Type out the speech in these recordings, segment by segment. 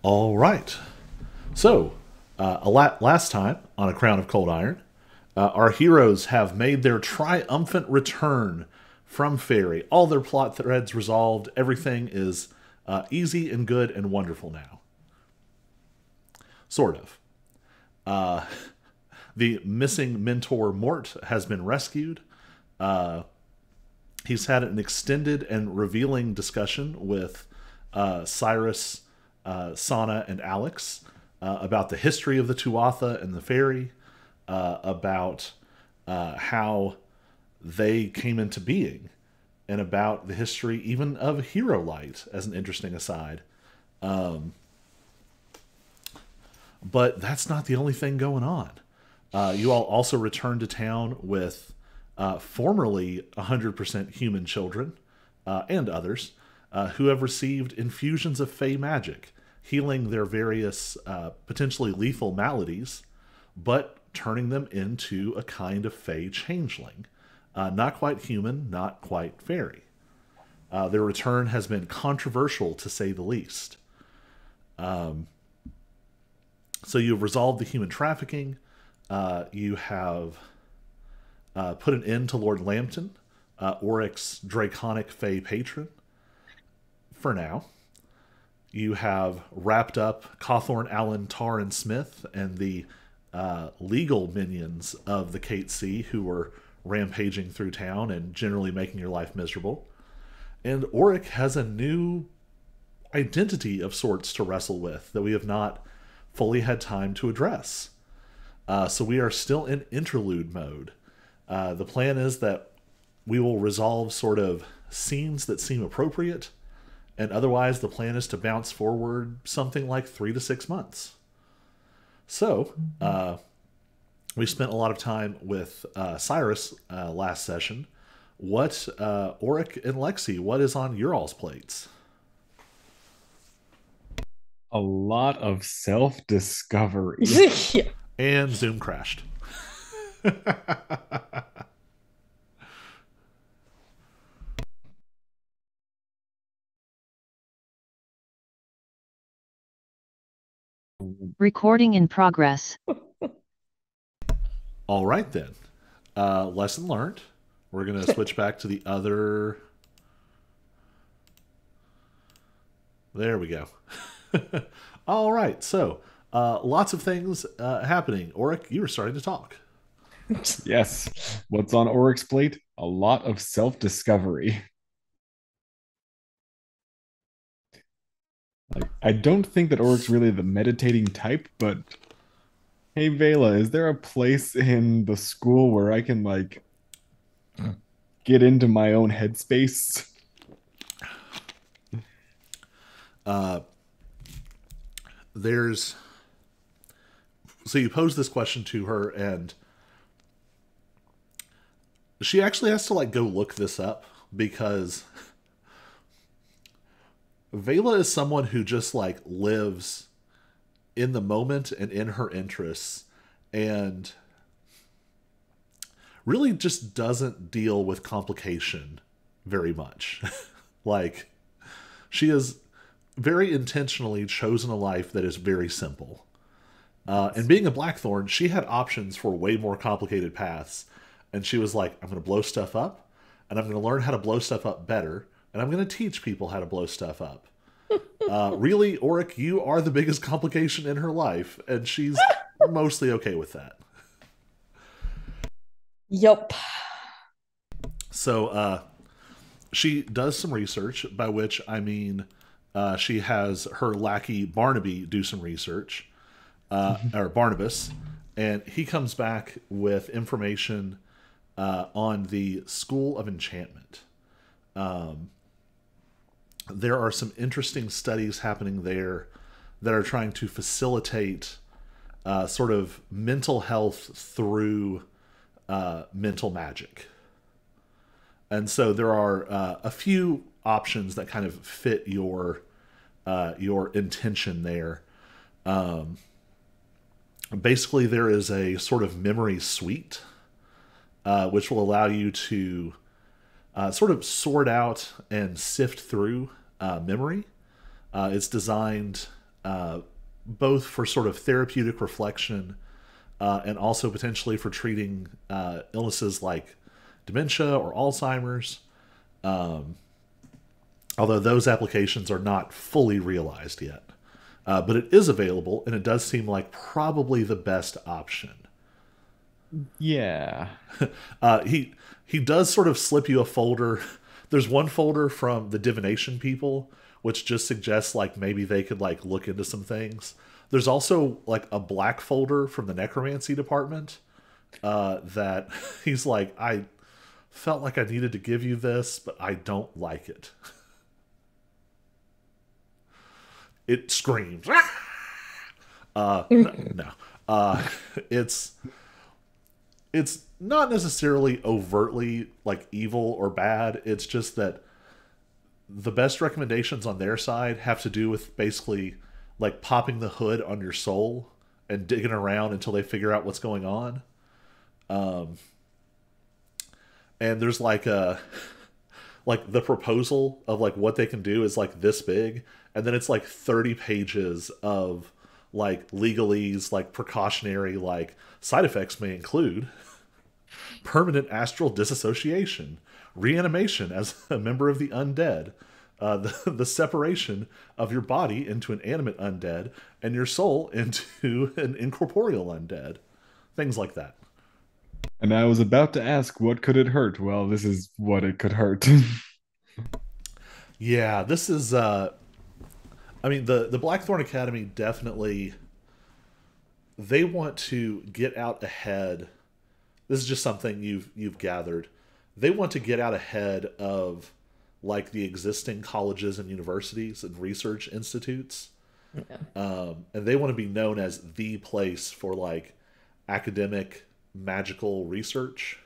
All right. So, last time on A Crown of Cold Iron, our heroes have made their triumphant return from Fairy. All their plot threads resolved. Everything is easy and good and wonderful now. Sort of. The missing mentor Mort has been rescued. He's had an extended and revealing discussion with Cyrus, Sana, and Alex about the history of the Tuatha and the Fairy, about how they came into being, and about the history even of Hero Light, as an interesting aside. But that's not the only thing going on. You all also returned to town with formerly 100% human children and others who have received infusions of Fey magic, healing their various potentially lethal maladies, but turning them into a kind of Fey changeling. Not quite human, not quite fairy. Their return has been controversial, to say the least. So you've resolved the human trafficking. You have put an end to Lord Lambton, Oryx's draconic Fey patron, for now. You have wrapped up Cawthorn, Allen, Tar, and Smith, and the legal minions of the Kate Sea who were rampaging through town and generally making your life miserable. And Oryx has a new identity of sorts to wrestle with that we have not fully had time to address. So we are still in interlude mode. The plan is that we will resolve sort of scenes that seem appropriate, and otherwise the plan is to bounce forward something like 3 to 6 months. So, we spent a lot of time with Cyrus last session. What, Auric and Lexi, what is on your all's plates? A lot of self-discovery. Yeah. And Zoom crashed. Recording in progress. All right, then. Lesson learned. We're going to switch back to the other... There we go. All right, so lots of things happening. Auric, you were starting to talk. Yes. What's on Oryx plate? A lot of self-discovery. Like, I don't think that Oryx really the meditating type, but hey Vela, is there a place in the school where I can like get into my own headspace? There's... So you pose this question to her, and she actually has to like go look this up, because Vela is someone who just like lives in the moment and in her interests, and really just doesn't deal with complication very much. Like, she has very intentionally chosen a life that is very simple. And being a Blackthorn, she had options for way more complicated paths. And she was like, I'm going to blow stuff up, and I'm going to learn how to blow stuff up better, and I'm going to teach people how to blow stuff up. Really, Auric, you are the biggest complication in her life, and she's mostly okay with that. Yup. So, she does some research, by which I mean she has her lackey Barnaby do some research, or Barnabas, and he comes back with information on the School of Enchantment. There are some interesting studies happening there that are trying to facilitate sort of mental health through mental magic. And so there are a few options that kind of fit your intention there. Basically, there is a sort of memory suite, which will allow you to sort of sort out and sift through memory. It's designed both for sort of therapeutic reflection and also potentially for treating illnesses like dementia or Alzheimer's. Although those applications are not fully realized yet. But it is available, and it does seem like probably the best option. Yeah. He does sort of slip you a folder. There's one folder from the divination people, which just suggests like maybe they could like look into some things. There's also like a black folder from the necromancy department that he's like, I felt like I needed to give you this, but I don't like it. It screams. No. It's not necessarily overtly like evil or bad. It's just that the best recommendations on their side have to do with basically like popping the hood on your soul and digging around until they figure out what's going on. And there's like a like the proposal of like what they can do is like this big, and then it's like 30 pages of like legalese, like precautionary, like side effects may include permanent astral disassociation, reanimation as a member of the undead, the separation of your body into an animate undead and your soul into an incorporeal undead, things like that. And I was about to ask, what could it hurt? Well, this is what it could hurt. Yeah, this is I mean the Blackthorn Academy definitely, they want to get out ahead. This is just something you've gathered. They want to get out ahead of like the existing colleges and universities and research institutes. Yeah. And they want to be known as the place for like academic magical research.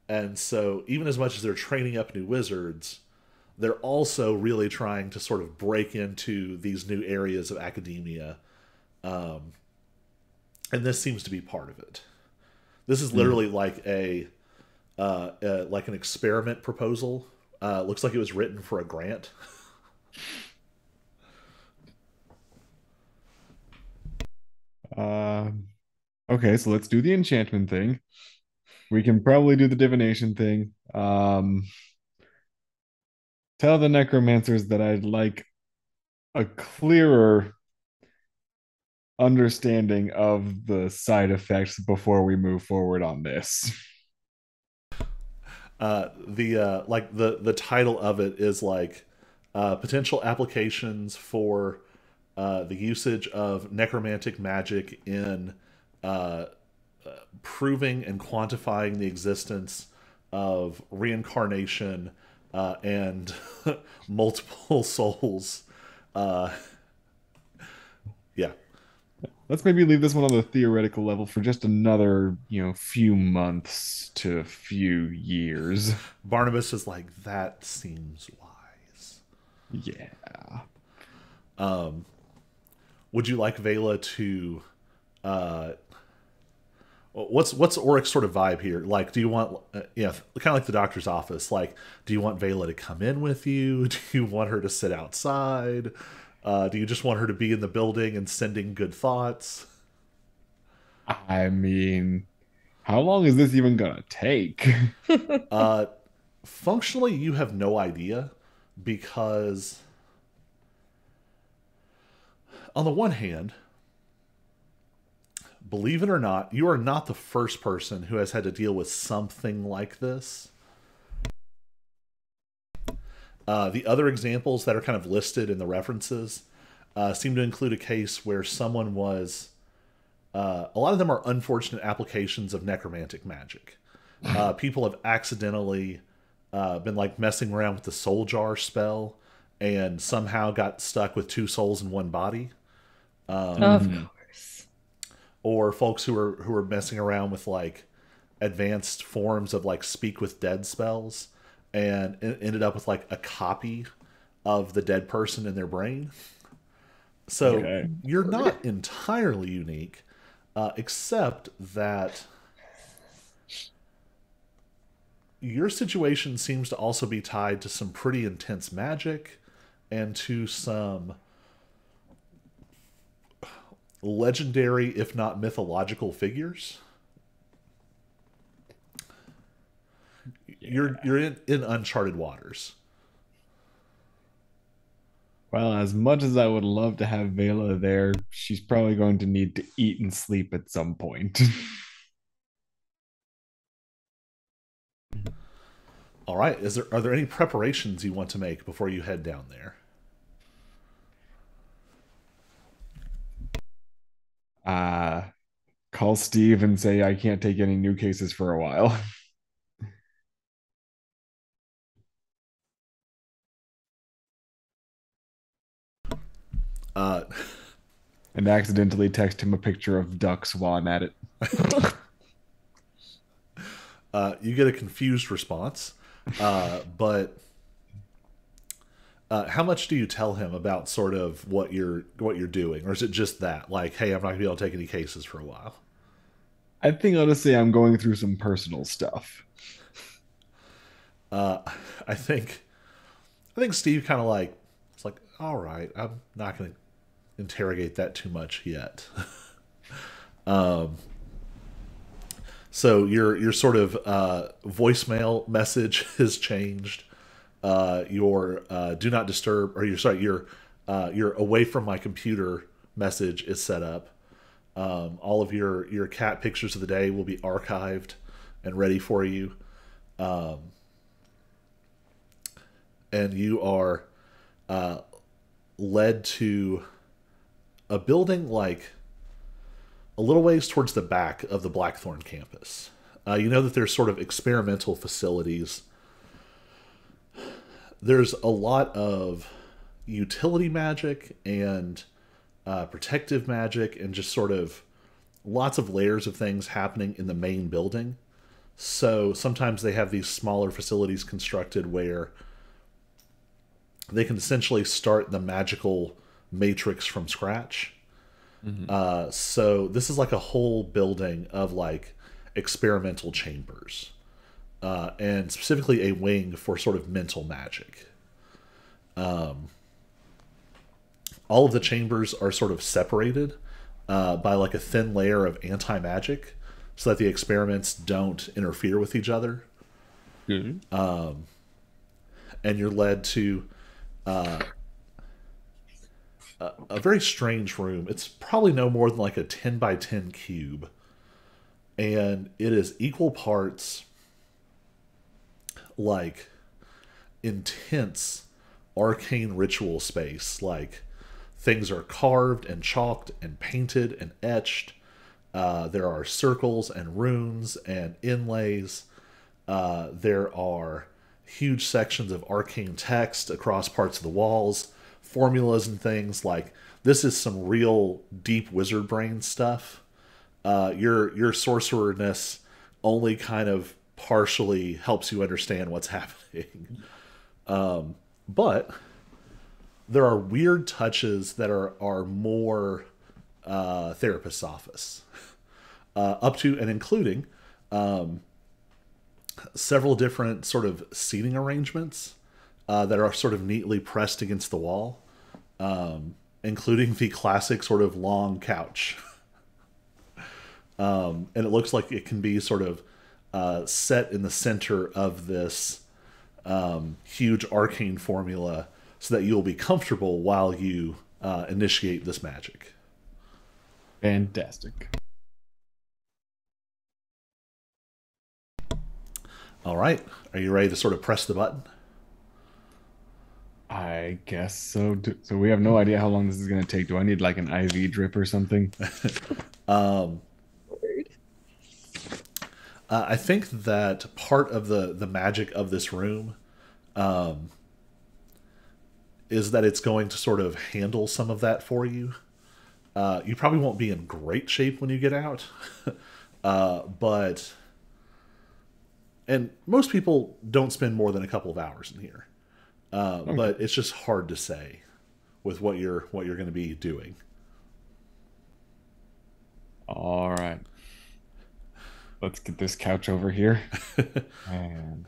And so even as much as they're training up new wizards, they're also really trying to sort of break into these new areas of academia. And this seems to be part of it. This is literally like like an experiment proposal. Looks like it was written for a grant. Okay, so let's do the enchantment thing. We can probably do the divination thing. Tell the necromancers that I'd like a clearer understanding of the side effects before we move forward on this. The title of it is like potential applications for the usage of necromantic magic in proving and quantifying the existence of reincarnation and multiple souls. Yeah. Let's maybe leave this one on the theoretical level for just another, few months to few years. Barnabas is like, that seems wise. Yeah. Would you like Vela to what's Oric's sort of vibe here? Like, do you want kind of like the doctor's office, like, do you want Vela to come in with you? Do you want her to sit outside? Do you just want her to be in the building and sending good thoughts? I mean, how long is this even gonna take? Functionally, you have no idea, because on the one hand, believe it or not, you are not the first person who has had to deal with something like this. The other examples that are kind of listed in the references seem to include a case where someone was... a lot of them are unfortunate applications of necromantic magic. People have accidentally been like messing around with the soul jar spell and somehow got stuck with two souls in one body. Of course. Or folks who are messing around with like advanced forms of like speak with dead spells and ended up with like a copy of the dead person in their brain. So you're not entirely unique, except that your situation seems to also be tied to some pretty intense magic and to some legendary, if not mythological figures. You're in uncharted waters. Well, as much as I would love to have Vela there, she's probably going to need to eat and sleep at some point. All right. Are there any preparations you want to make before you head down there? Call Steve and say I can't take any new cases for a while. And accidentally text him a picture of ducks while I'm at it. You get a confused response, but how much do you tell him about sort of what you're doing, or is it just that, like, hey, I'm not gonna be able to take any cases for a while? I think I'll just say I'm going through some personal stuff. I think Steve kind of like, it's like, all right, I'm not gonna interrogate that too much yet. So your sort of voicemail message has changed. Your do not disturb, or your away from my computer message is set up. All of your cat pictures of the day will be archived and ready for you. And you are led to a building like a little ways towards the back of the Blackthorn campus. You know that there's sort of experimental facilities. There's a lot of utility magic and protective magic and just sort of lots of layers of things happening in the main building. So sometimes they have these smaller facilities constructed where they can essentially start the magical matrix from scratch. Mm-hmm. So this is like a whole building of like experimental chambers, and specifically a wing for sort of mental magic. All of the chambers are sort of separated by like a thin layer of anti-magic so that the experiments don't interfere with each other. Mm-hmm. And you're led to a very strange room. It's probably no more than like a 10 by 10 cube. And it is equal parts like intense arcane ritual space. Like things are carved and chalked and painted and etched. There are circles and runes and inlays. There are huge sections of arcane text across parts of the walls, formulas and things. Like this is some real deep wizard brain stuff. Your sorcererness only kind of partially helps you understand what's happening. But there are weird touches that are more therapist's office. Up to and including several different sort of seating arrangements that are sort of neatly pressed against the wall, including the classic sort of long couch. And it looks like it can be sort of set in the center of this huge arcane formula so that you'll be comfortable while you initiate this magic. Fantastic. All right. Are you ready to sort of press the button? I guess so. So we have no idea how long this is going to take. Do I need like an IV drip or something? I think that part of the magic of this room is that it's going to sort of handle some of that for you. You probably won't be in great shape when you get out, and most people don't spend more than a couple of hours in here. Okay. But it's just hard to say with what you're going to be doing. All right. Let's get this couch over here. And...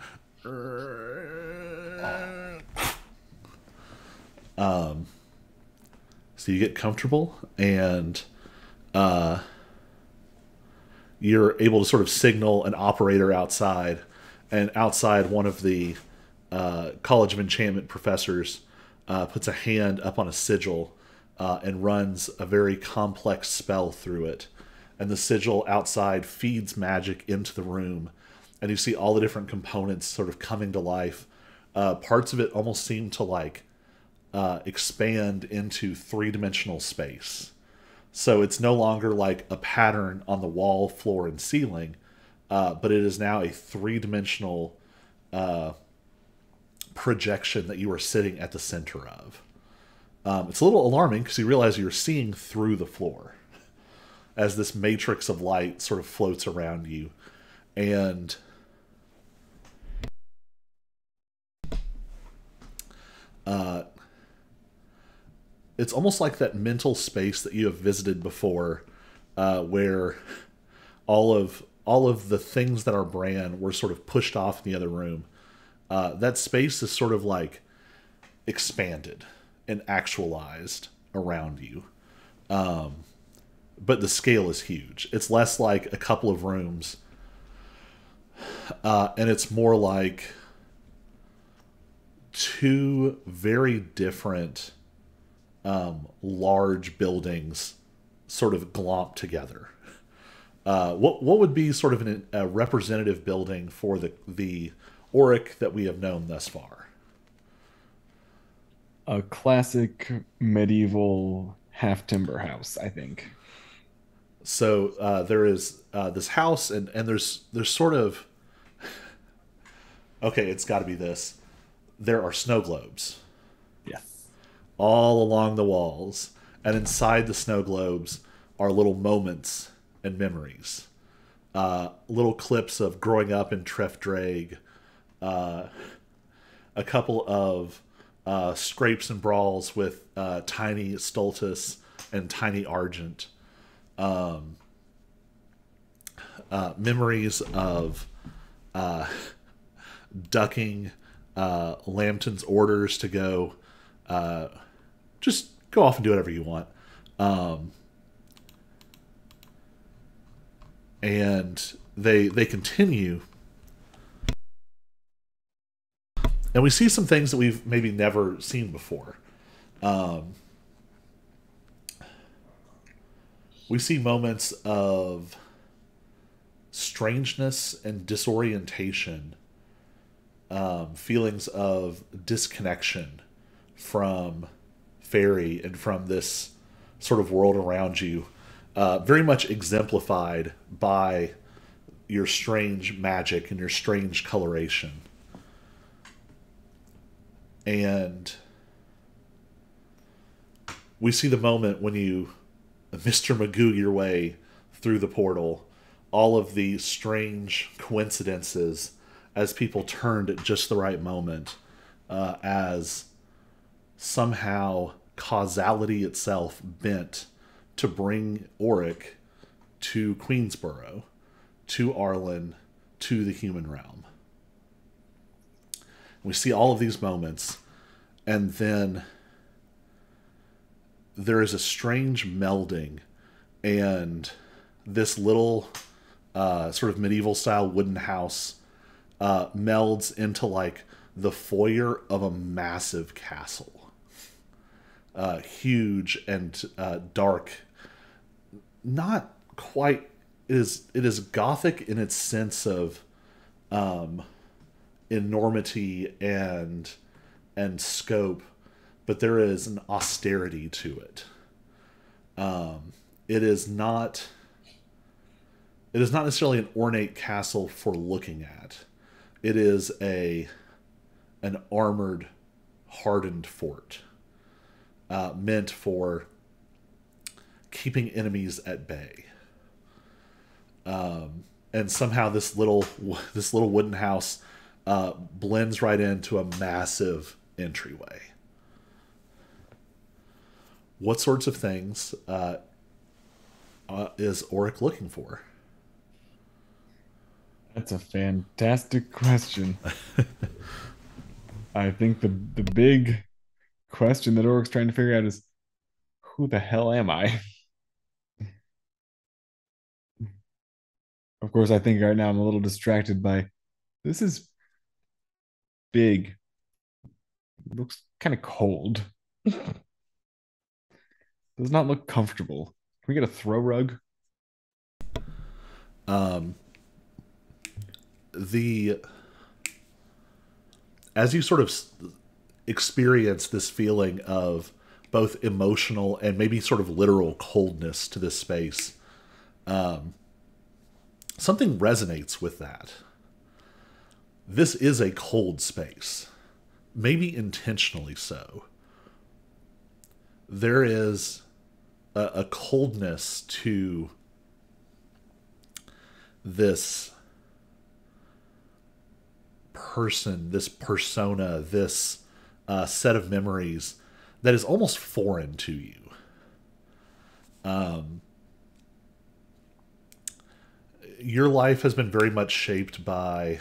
So you get comfortable, and uh, you're able to sort of signal an operator outside, and outside one of the College of Enchantment professors puts a hand up on a sigil and runs a very complex spell through it. And the sigil outside feeds magic into the room, and you see all the different components sort of coming to life. Parts of it almost seem to like expand into three-dimensional space. So it's no longer like a pattern on the wall, floor, and ceiling, but it is now a three-dimensional projection that you are sitting at the center of. It's a little alarming because you realize you're seeing through the floor as this matrix of light sort of floats around you. And it's almost like that mental space that you have visited before, where all of the things that are Bran were sort of pushed off in the other room. That space is sort of like expanded and actualized around you. But the scale is huge. It's less like a couple of rooms, and it's more like two very different large buildings sort of glomped together. What would be sort of a representative building for the Auric that we have known thus far? A classic medieval half timber house, I think. So there is this house, and there's sort of okay, it's got to be this. There are snow globes Yes. all along the walls, and inside the snow globes are little moments and memories, little clips of growing up in Treff Drake, a couple of scrapes and brawls with Tiny Stultus and Tiny Argent, memories of ducking Lambton's orders to go just go off and do whatever you want. And they continue, and we see some things that we've maybe never seen before. We see moments of strangeness and disorientation, feelings of disconnection from Fairy and from this sort of world around you, very much exemplified by your strange magic and your strange coloration. And we see the moment when you Mr. Magoo your way through the portal, all of the strange coincidences as people turned at just the right moment, as somehow causality itself bent to bring Auric to Queensboro, to Arlen, to the human realm. We see all of these moments, and then there is a strange melding, and this little sort of medieval style wooden house melds into like the foyer of a massive castle. Huge and dark. Not quite. It is gothic in its sense of enormity and scope, but there is an austerity to it. It is not necessarily an ornate castle for looking at. It is an armored, hardened fort, meant for keeping enemies at bay. And somehow this little wooden house blends right into a massive entryway. What sorts of things is Auric looking for? That's a fantastic question. I think the big question that Oric's trying to figure out is, who the hell am I? Of course, I think right now I'm a little distracted by this is big. It looks kind of cold. Does not look comfortable. Can we get a throw rug? Um, the as you sort of experience this feeling of both emotional and maybe sort of literal coldness to this space, something resonates with that. This is a cold space, maybe intentionally so. There is a coldness to this person, this persona, this set of memories that is almost foreign to you. Your life has been very much shaped by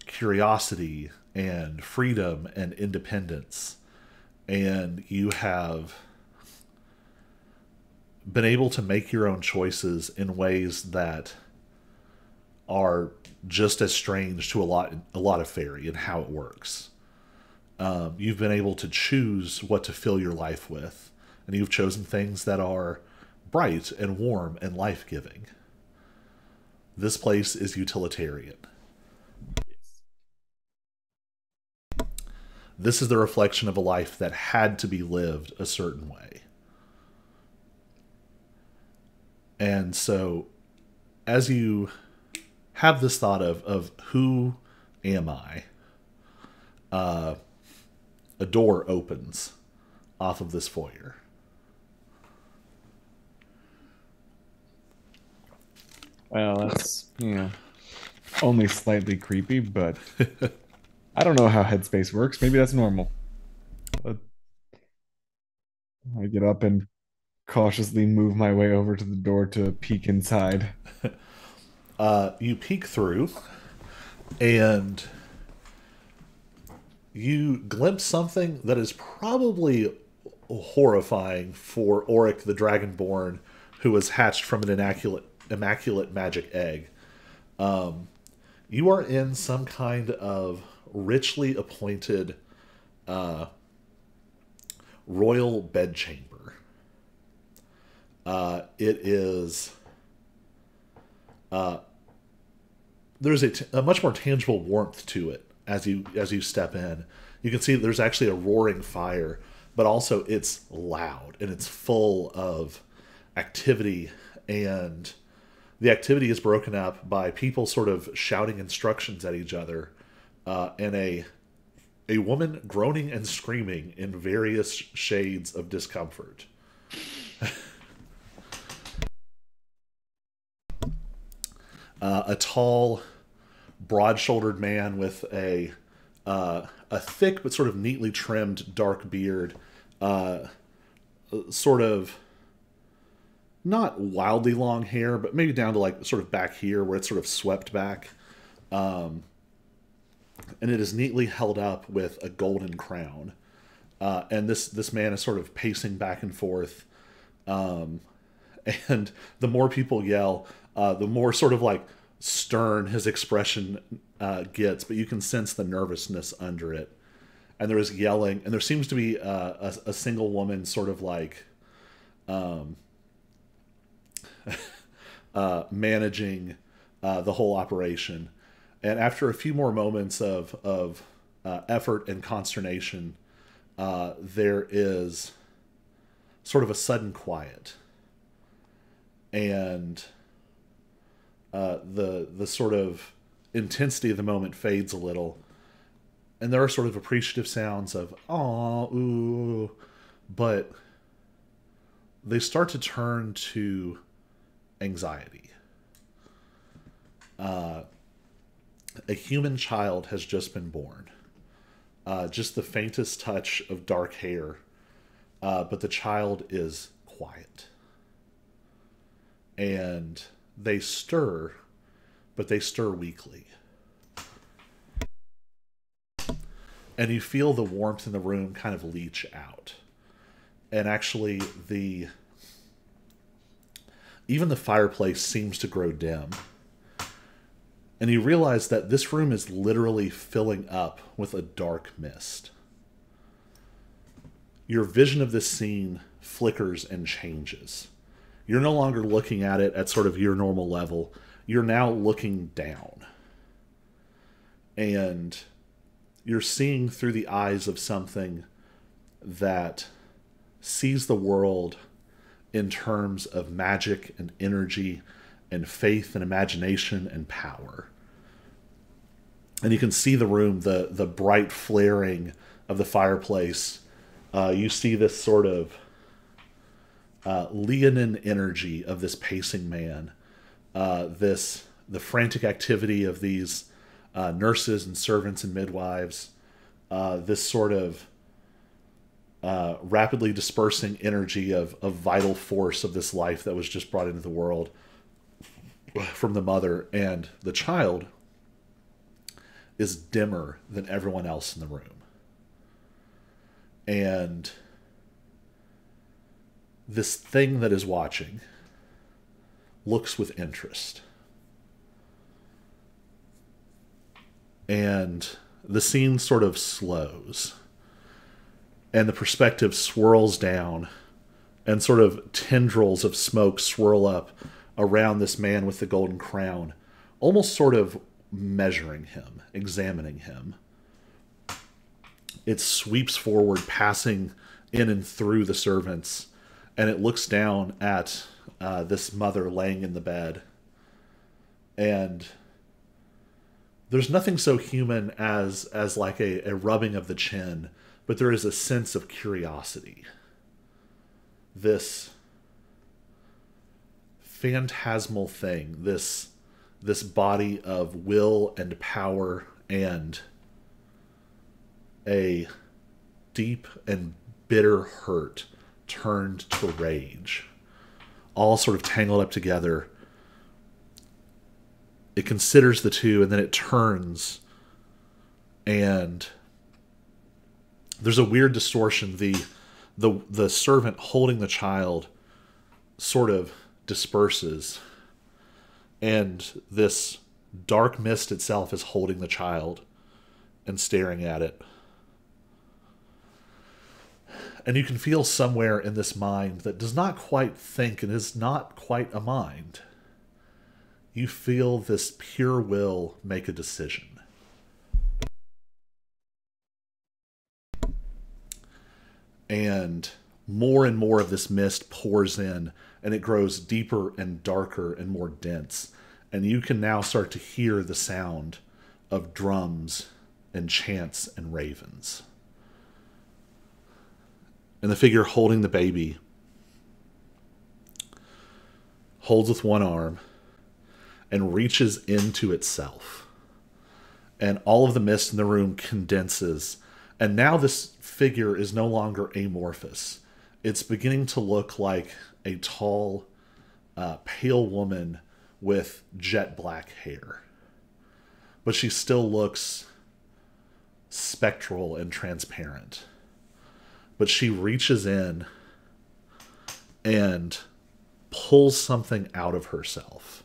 curiosity and freedom and independence, and you have been able to make your own choices in ways that are just as strange to a lot of fairy and how it works. You've been able to choose what to fill your life with, and you've chosen things that are bright and warm and life-giving. This place is utilitarian. This is the reflection of a life that had to be lived a certain way. And so, as you have this thought of who am I, a door opens off of this foyer. Well, that's, only slightly creepy, but I don't know how headspace works. Maybe that's normal. I get up and cautiously move my way over to the door to peek inside. You peek through, and you glimpse something that is probably horrifying for Auric the Dragonborn, who was hatched from an immaculate magic egg. You are in some kind of richly appointed royal bedchamber. It is... there's a much more tangible warmth to it as you step in. You can see there's actually a roaring fire, but also it's loud and it's full of activity, and the activity is broken up by people sort of shouting instructions at each other, and a woman groaning and screaming in various shades of discomfort. A tall, broad-shouldered man with a thick but sort of neatly trimmed dark beard, sort of not wildly long hair, but maybe down to like sort of back here where it's sort of swept back, and it is neatly held up with a golden crown. And this man is sort of pacing back and forth, and the more people yell, the more sort of like stern his expression gets, but you can sense the nervousness under it. And there is yelling, and there seems to be a single woman sort of like managing the whole operation. And after a few more moments of effort and consternation, there is sort of a sudden quiet. And the sort of intensity of the moment fades a little, and there are sort of appreciative sounds of "aw, ooh," but they start to turn to anxiety. A human child has just been born. Just the faintest touch of dark hair, but the child is quiet. And they stir, but they stir weakly. And you feel the warmth in the room kind of leach out. And actually, even the fireplace seems to grow dim. And you realize that this room is literally filling up with a dark mist. Your vision of this scene flickers and changes. You're no longer looking at it at sort of your normal level. You're now looking down. And you're seeing through the eyes of something that sees the world in terms of magic and energy and faith and imagination and power. And you can see the room, the bright flaring of the fireplace. You see this sort of leonine energy of this pacing man. The frantic activity of these nurses and servants and midwives. This sort of rapidly dispersing energy of vital force of this life that was just brought into the world from the mother, and the child is dimmer than everyone else in the room. And this thing that is watching looks with interest. And the scene sort of slows. And the perspective swirls down, and sort of tendrils of smoke swirl up around this man with the golden crown, almost sort of measuring him, examining him. It sweeps forward, passing in and through the servants, and it looks down at this mother laying in the bed. And there's nothing so human as like a rubbing of the chin, but there is a sense of curiosity. This phantasmal thing, this body of will and power and a deep and bitter hurt turned to rage, all sort of tangled up together. It considers the two, and then it turns, and there's a weird distortion. The servant holding the child sort of disperses, and this dark mist itself is holding the child and staring at it. And you can feel somewhere in this mind that does not quite think and is not quite a mind, you feel this pure will make a decision. And more of this mist pours in, and it grows deeper and darker and more dense. And you can now start to hear the sound of drums and chants and ravens. And the figure holding the baby holds with one arm and reaches into itself. And all of the mist in the room condenses. And now this figure is no longer amorphous. It's beginning to look like a tall, pale woman with jet black hair. But she still looks spectral and transparent. But she reaches in and pulls something out of herself.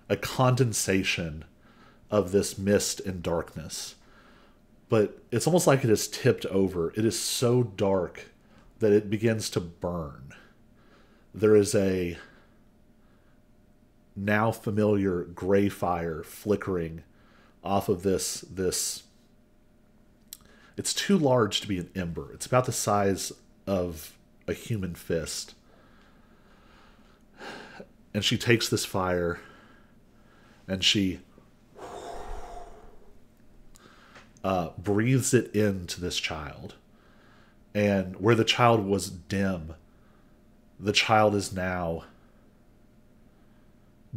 A condensation of this mist and darkness. But it's almost like it is tipped over. It is so dark that it begins to burn. There is a now familiar gray fire flickering off of this. It's too large to be an ember. It's about the size of a human fist. And she takes this fire and she breathes it into this child. And where the child was dim, the child is now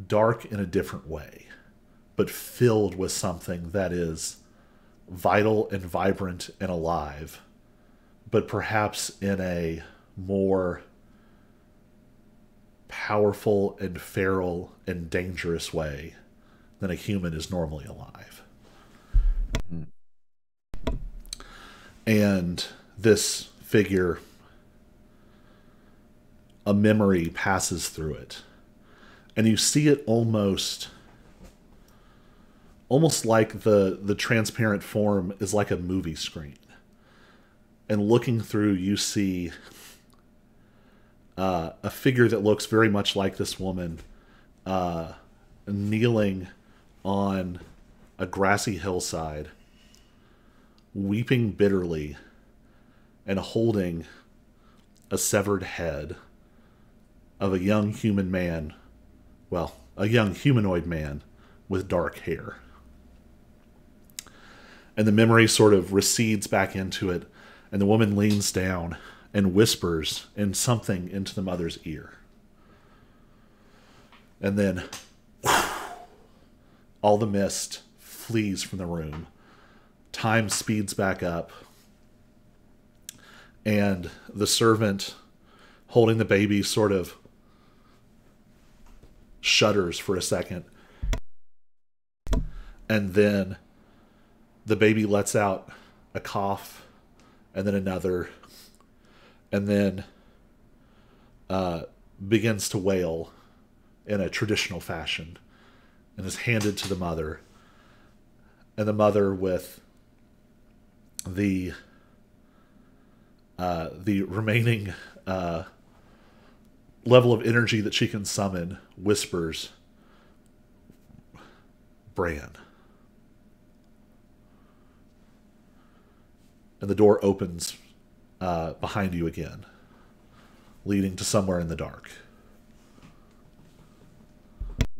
dark in a different way, but filled with something that is vital and vibrant and alive, but perhaps in a more powerful and feral and dangerous way than a human is normally alive. And this figure, a memory passes through it. And you see it almost almost like the transparent form is like a movie screen. And looking through, you see a figure that looks very much like this woman kneeling on a grassy hillside, weeping bitterly and holding a severed head of a young human man, well, a young humanoid man with dark hair. And the memory sort of recedes back into it, and the woman leans down and whispers in something into the mother's ear. And then all the mist flees from the room. Time speeds back up. And the servant holding the baby sort of shudders for a second. And then the baby lets out a cough, and then another, and then begins to wail in a traditional fashion, and is handed to the mother. And the mother, with the remaining level of energy that she can summon, whispers, "Bran." And the door opens behind you again, leading to somewhere in the dark.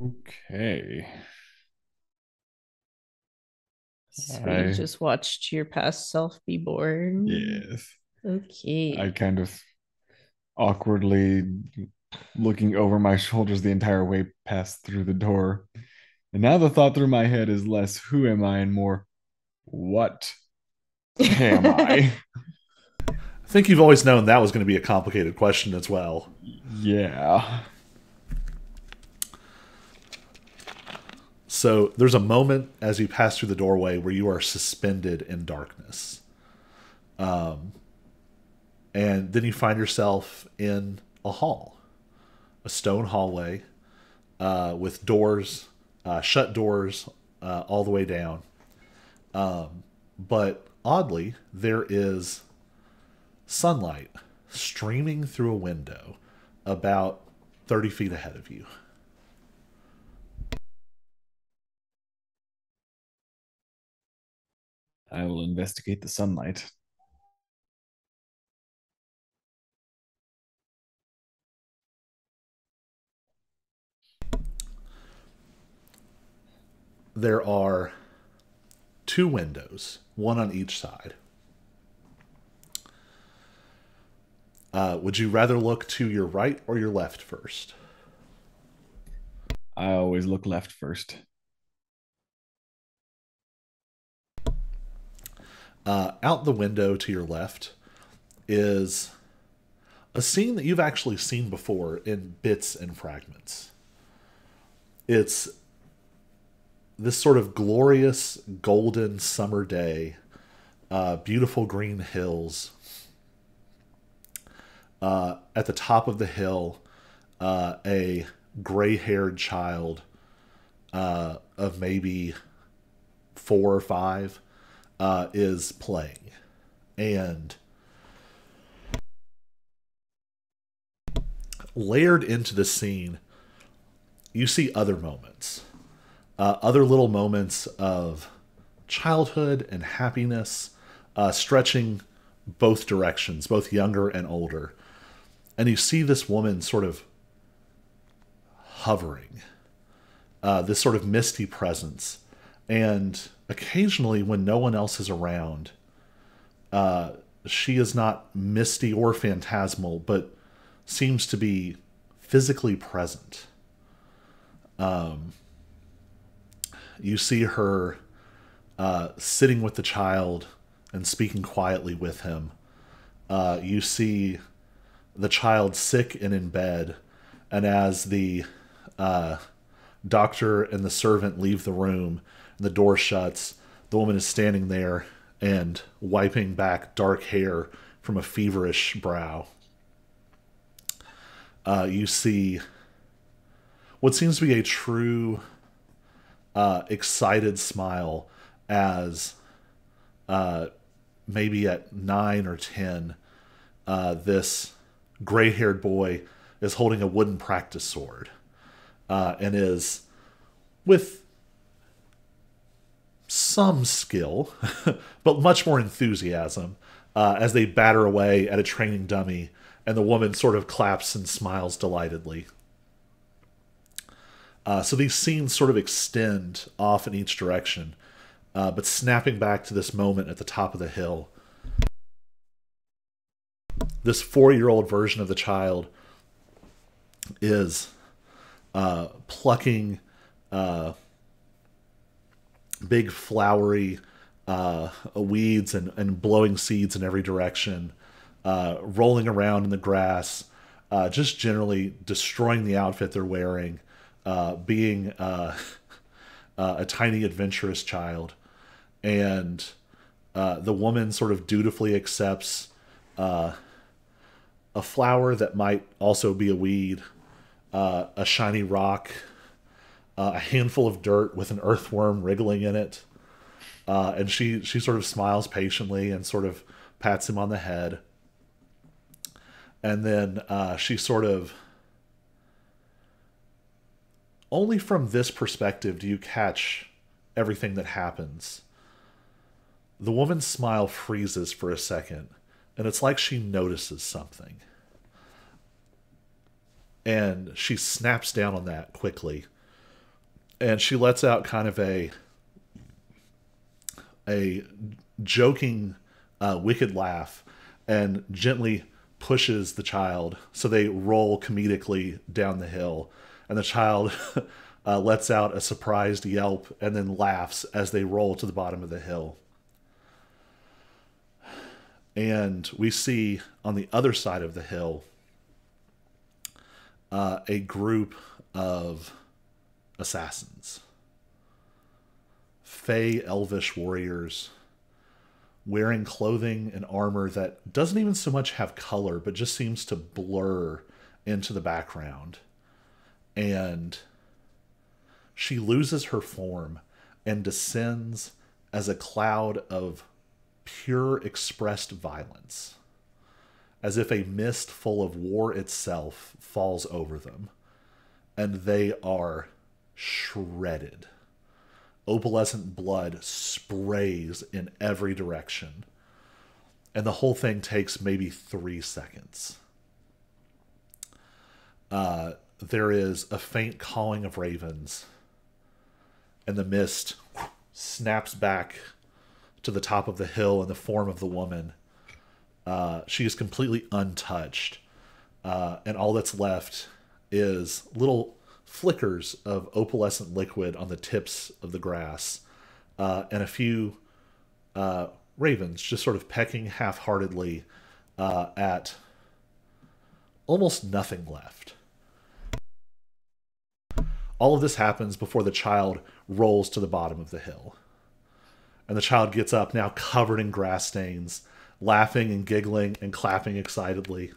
Okay. So you just watched your past self be born? Yes. Okay. I kind of awkwardly looking over my shoulders the entire way past through the door. And now the thought through my head is less who am I and more what am I? I think you've always known that was going to be a complicated question as well. Yeah. So there's a moment as you pass through the doorway where you are suspended in darkness. And then you find yourself in a hall, a stone hallway with doors, shut doors all the way down. But oddly, there is sunlight streaming through a window about 30 feet ahead of you. I will investigate the sunlight. There are 2 windows, one on each side. Would you rather look to your right or your left first? I always look left first. Out the window to your left is a scene that you've actually seen before in bits and fragments. It's this sort of glorious golden summer day, beautiful green hills. At the top of the hill, a gray-haired child of maybe 4 or 5 is playing. And layered into the scene, you see other moments. Other little moments of childhood and happiness, stretching both directions, both younger and older. And you see this woman sort of hovering, this sort of misty presence. And occasionally, when no one else is around, she is not misty or phantasmal, but seems to be physically present. You see her sitting with the child and speaking quietly with him. You see the child sick and in bed, and as the doctor and the servant leave the room and the door shuts, the woman is standing there and wiping back dark hair from a feverish brow. You see what seems to be a true excited smile as maybe at 9 or 10, this gray-haired boy is holding a wooden practice sword and is, with some skill, but much more enthusiasm, as they batter away at a training dummy, and the woman sort of claps and smiles delightedly. So these scenes sort of extend off in each direction, but snapping back to this moment at the top of the hill. This 4-year-old version of the child is plucking big flowery weeds and blowing seeds in every direction, rolling around in the grass, just generally destroying the outfit they're wearing, being a tiny adventurous child. And the woman sort of dutifully accepts a flower that might also be a weed, a shiny rock, a handful of dirt with an earthworm wriggling in it. And she sort of smiles patiently and sort of pats him on the head. And then she sort of... Only from this perspective do you catch everything that happens. The woman's smile freezes for a second, and it's like she notices something. And she snaps down on that quickly. And she lets out kind of a joking, wicked laugh and gently pushes the child so they roll comedically down the hill. And the child lets out a surprised yelp and then laughs as they roll to the bottom of the hill. And we see on the other side of the hill a group of assassins. Fey elvish warriors wearing clothing and armor that doesn't even so much have color, but just seems to blur into the background. And she loses her form and descends as a cloud of pure expressed violence, as if a mist full of war itself falls over them, and they are shredded. Opalescent blood sprays in every direction, and the whole thing takes maybe 3 seconds. There is a faint cawing of ravens, and the mist snaps back to the top of the hill in the form of the woman. She is completely untouched, and all that's left is little flickers of opalescent liquid on the tips of the grass, and a few ravens just sort of pecking half-heartedly at almost nothing left. All of this happens before the child rolls to the bottom of the hill. And the child gets up, now covered in grass stains, laughing and giggling and clapping excitedly.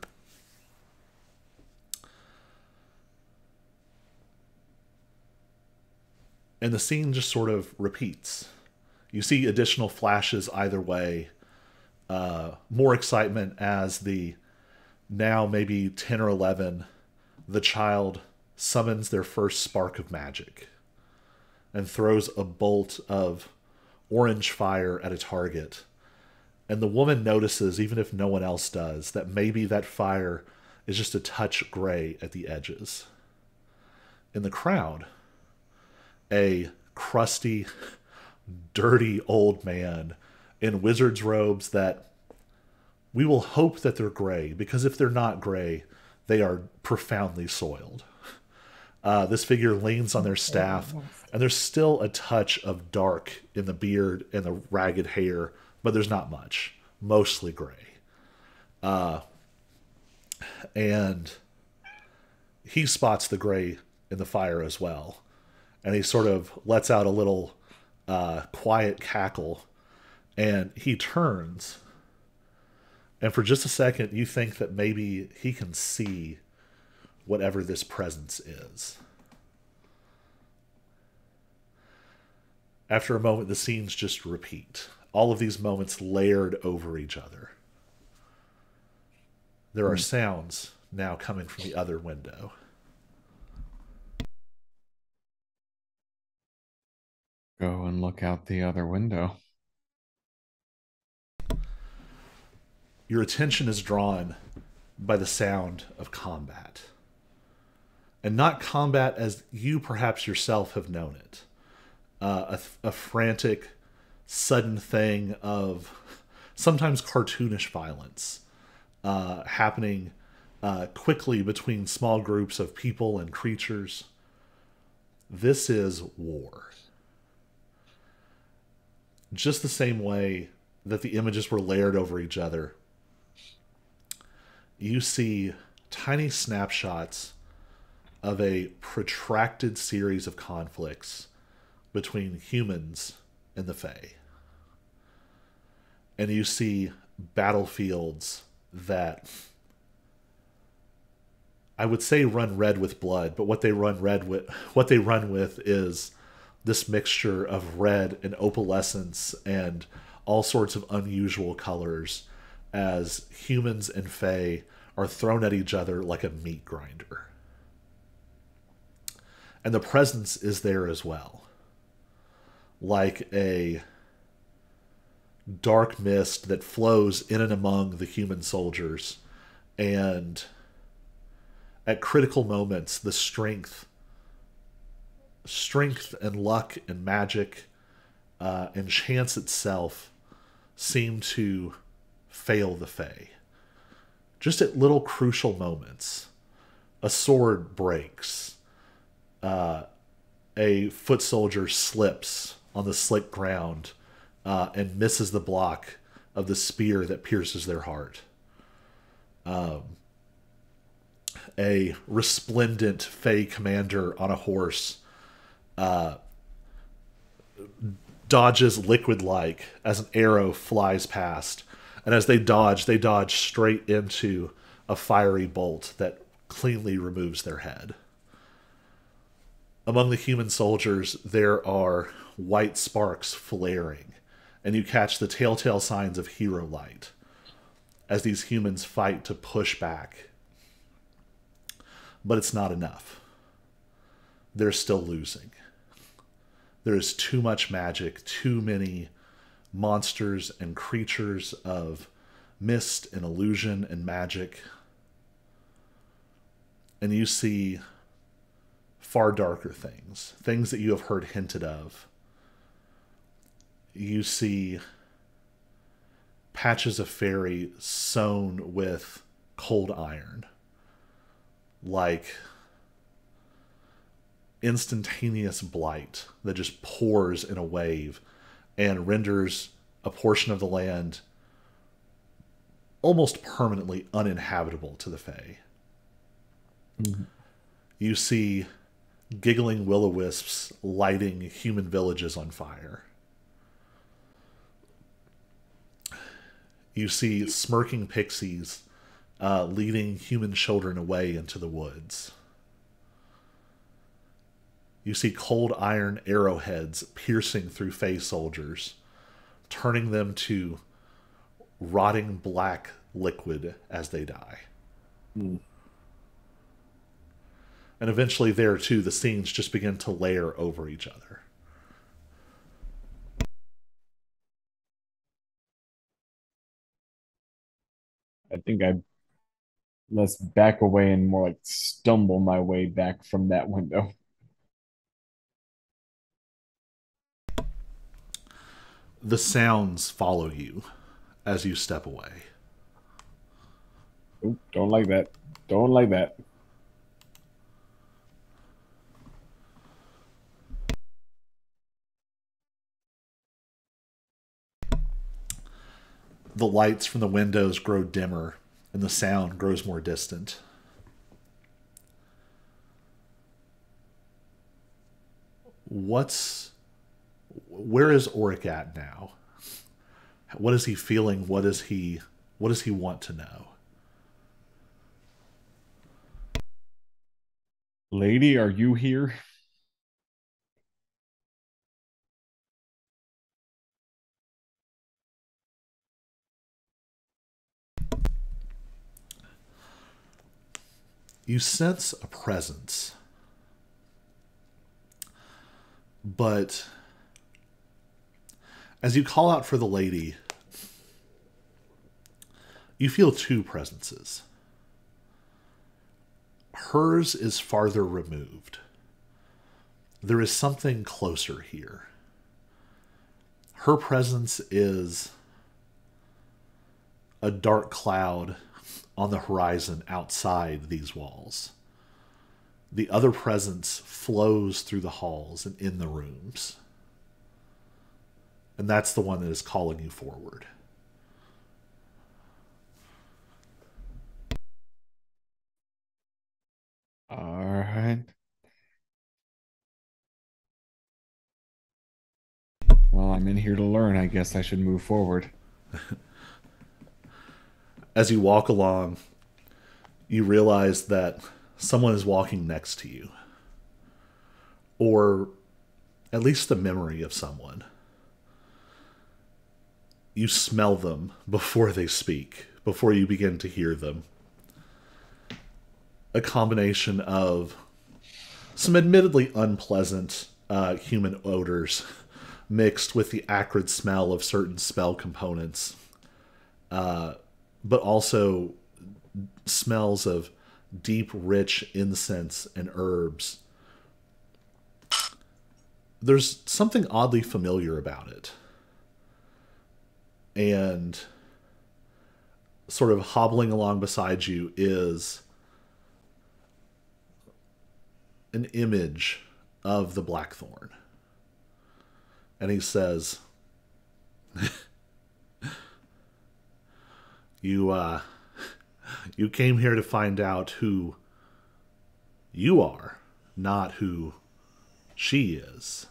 And the scene just sort of repeats. You see additional flashes either way. More excitement as the now maybe 10 or 11, the child summons their first spark of magic and throws a bolt of orange fire at a target. And the woman notices, even if no one else does, that maybe that fire is just a touch gray at the edges. In the crowd, a crusty, dirty old man in wizard's robes that we will hope that they're gray, because if they're not gray, they are profoundly soiled. This figure leans on their staff, and there's still a touch of dark in the beard and the ragged hair, but there's not much. Mostly gray. And he spots the gray in the fire as well. And he sort of lets out a little quiet cackle, and he turns. And for just a second, you think that maybe he can see whatever this presence is. After a moment, the scenes just repeat. All of these moments layered over each other. There are sounds now coming from the other window. Go and look out the other window. Your attention is drawn by the sound of combat. And not combat as you perhaps yourself have known it. A frantic, sudden thing of sometimes cartoonish violence happening quickly between small groups of people and creatures. This is war. Just the same way that the images were layered over each other, you see tiny snapshots of a protracted series of conflicts between humans and the Fae. And you see battlefields that I would say run red with blood, but what they run with is this mixture of red and opalescence and all sorts of unusual colors as humans and Fae are thrown at each other like a meat grinder. And the presence is there as well. Like a dark mist that flows in and among the human soldiers. And at critical moments, the strength and luck and magic and chance itself seem to fail the Fae. Just at little crucial moments. A sword breaks. A foot soldier slips on the slick ground and misses the block of the spear that pierces their heart. A resplendent Fae commander on a horse dodges liquid-like as an arrow flies past. And as they dodge straight into a fiery bolt that cleanly removes their head. Among the human soldiers, there are white sparks flaring, and you catch the telltale signs of hero light as these humans fight to push back. But it's not enough. They're still losing. There is too much magic, too many monsters and creatures of mist and illusion and magic. And you see far darker things, things that you have heard hinted of. You see patches of fairy sewn with cold iron, like instantaneous blight that just pours in a wave and renders a portion of the land almost permanently uninhabitable to the Fae. Mm-hmm. You see giggling will-o-wisps lighting human villages on fire. You see smirking pixies leading human children away into the woods. You see cold iron arrowheads piercing through Fae soldiers, turning them to rotting black liquid as they die. Mm. And eventually there too, the scenes just begin to layer over each other. I think I less back away and more like stumble my way back from that window. The sounds follow you as you step away. Ooh, don't like that. Don't like that. The lights from the windows grow dimmer and the sound grows more distant. Where is Auric at now? What is he feeling? What does he want to know? Lady, are you here? You sense a presence, but as you call out for the lady, you feel two presences. Hers is farther removed. There is something closer here. Her presence is a dark cloud on the horizon outside these walls. The other presence flows through the halls and in the rooms. And that's the one that is calling you forward. All right. Well, I'm in here to learn. I guess I should move forward. As you walk along, you realize that someone is walking next to you. Or at least the memory of someone. You smell them before they speak, before you begin to hear them. A combination of some admittedly unpleasant human odors mixed with the acrid smell of certain spell components, but also smells of deep, rich incense and herbs. There's something oddly familiar about it. And sort of hobbling along beside you is an image of the Blackthorn. And he says, You came here to find out who you are, not who she is.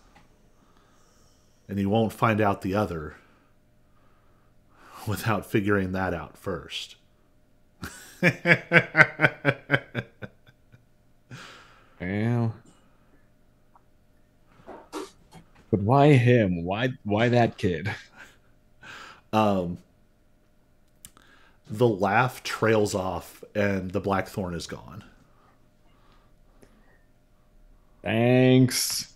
And you won't find out the other without figuring that out first. Well, but why him? Why that kid? The laugh trails off and the Blackthorn is gone. Thanks.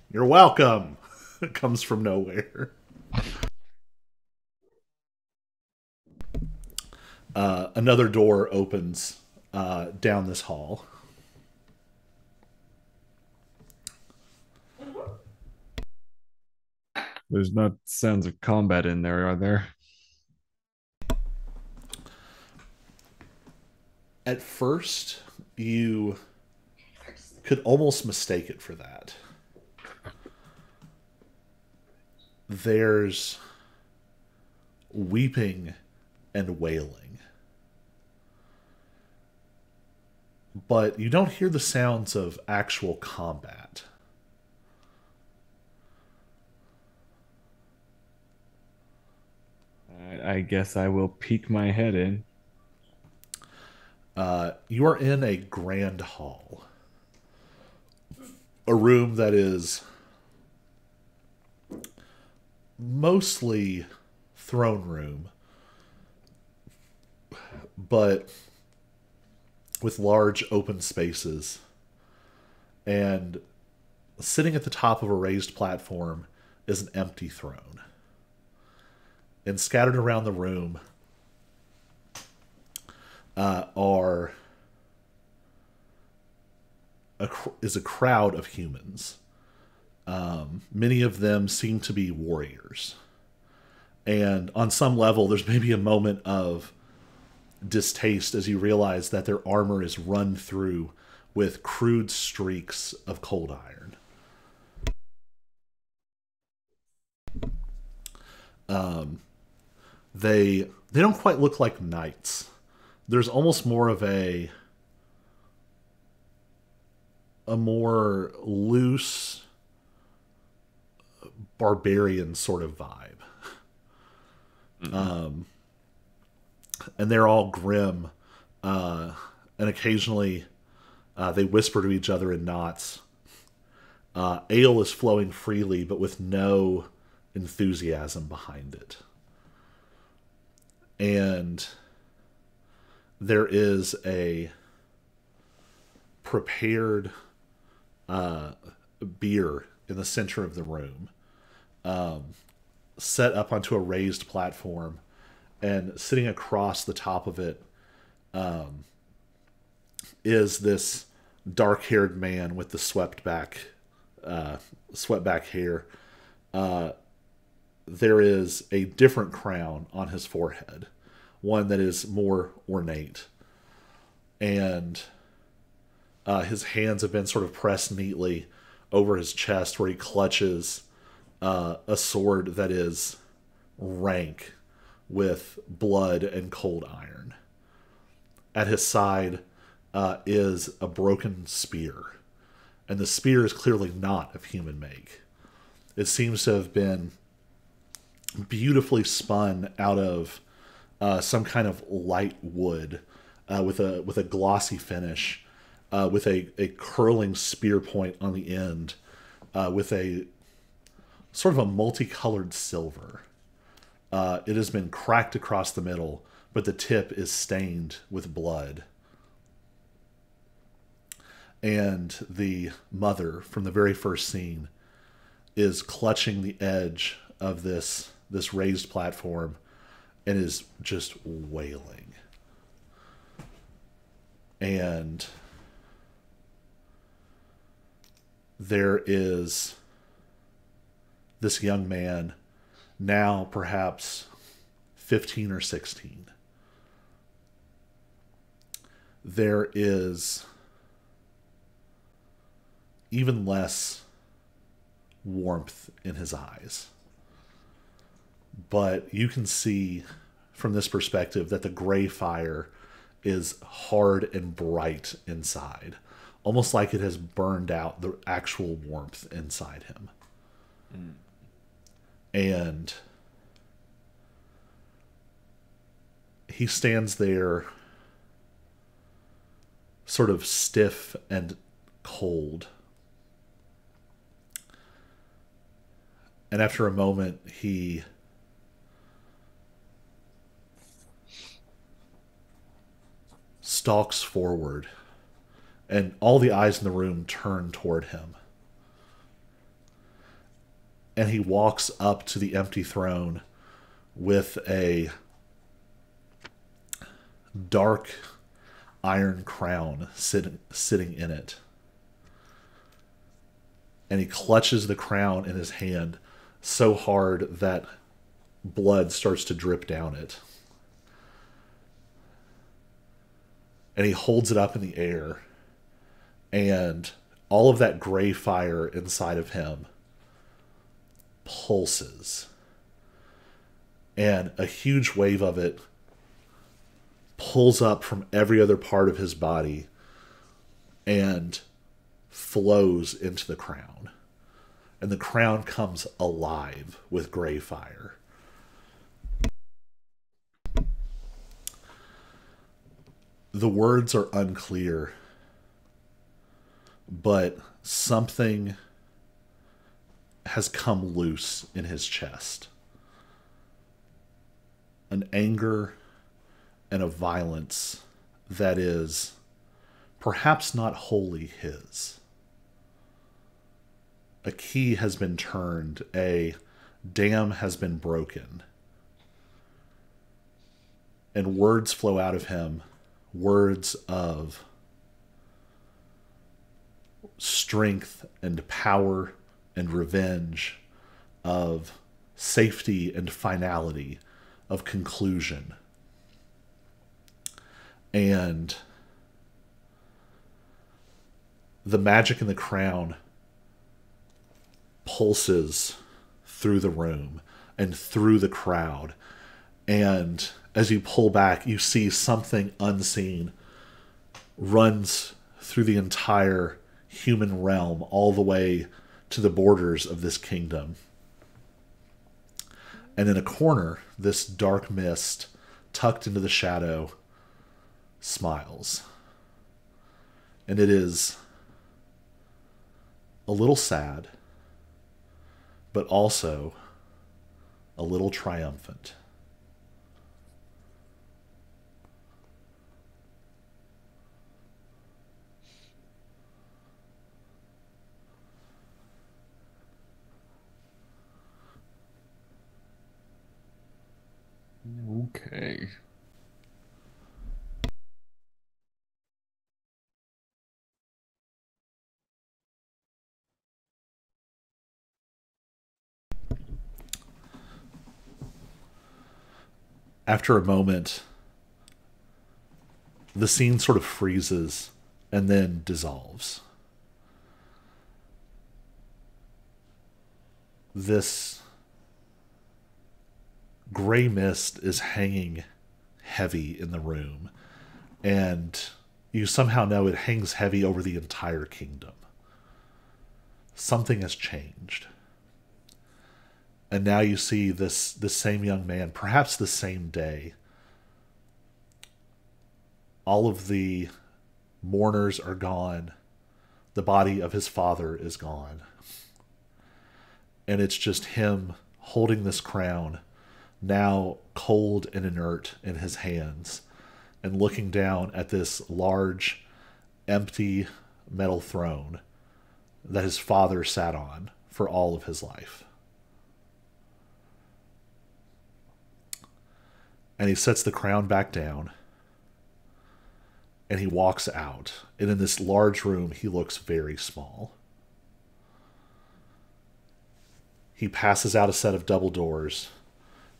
You're welcome. It comes from nowhere. Another door opens down this hall. There's not sounds of combat in there, are there? At first, you could almost mistake it for that. There's weeping and wailing. But you don't hear the sounds of actual combat. I guess I will peek my head in. You are in a grand hall. A room that is mostly throne room, but with large open spaces. And sitting at the top of a raised platform is an empty throne. And scattered around the room is a crowd of humans. Many of them seem to be warriors. And on some level, there's maybe a moment of distaste as you realize that their armor is run through with crude streaks of cold iron. They don't quite look like knights. There's almost more of a more loose barbarian sort of vibe. Mm-hmm. And they're all grim, and occasionally they whisper to each other in knots. Ale is flowing freely, but with no enthusiasm behind it. And there is a prepared beer in the center of the room, set up onto a raised platform, and sitting across the top of it is this dark-haired man with the swept back hair. There is a different crown on his forehead, one that is more ornate, and his hands have been sort of pressed neatly over his chest, where he clutches a sword that is rank with blood and cold iron. At his side is a broken spear, and the spear is clearly not of human make. It seems to have been beautifully spun out of some kind of light wood with a glossy finish, with a curling spear point on the end, with a sort of a multicolored silver. It has been cracked across the middle, but the tip is stained with blood. And the mother from the very first scene is clutching the edge of this raised platform and is just wailing. And there is this young man, now perhaps 15 or 16. There is even less warmth in his eyes. But you can see from this perspective that the gray fire is hard and bright inside, almost like it has burned out the actual warmth inside him. And he stands there sort of stiff and cold. And after a moment, he stalks forward, and all the eyes in the room turn toward him. And he walks up to the empty throne with a dark iron crown sitting in it. And he clutches the crown in his hand so hard that blood starts to drip down it. And he holds it up in the air, and all of that gray fire inside of him pulses. And a huge wave of it pulls up from every other part of his body and flows into the crown. And the crown comes alive with gray fire. The words are unclear, but something has come loose in his chest. An anger and a violence that is perhaps not wholly his. A key has been turned, a dam has been broken, and words flow out of him, words of strength and power and revenge, of safety and finality, of conclusion. And the magic in the crown pulses through the room and through the crowd. And as you pull back, you see something unseen runs through the entire human realm all the way to the borders of this kingdom. And in a corner, this dark mist, tucked into the shadow, smiles. And it is a little sad, but also a little triumphant. Okay. After a moment, the scene sort of freezes and then dissolves. This gray mist is hanging heavy in the room, and you somehow know it hangs heavy over the entire kingdom. Something has changed. And now you see this same young man, perhaps the same day. All of the mourners are gone. The body of his father is gone. And it's just him holding this crown, now cold and inert in his hands, and looking down at this large, empty metal throne that his father sat on for all of his life. And he sets the crown back down, and he walks out. And in this large room, he looks very small. He passes out a set of double doors,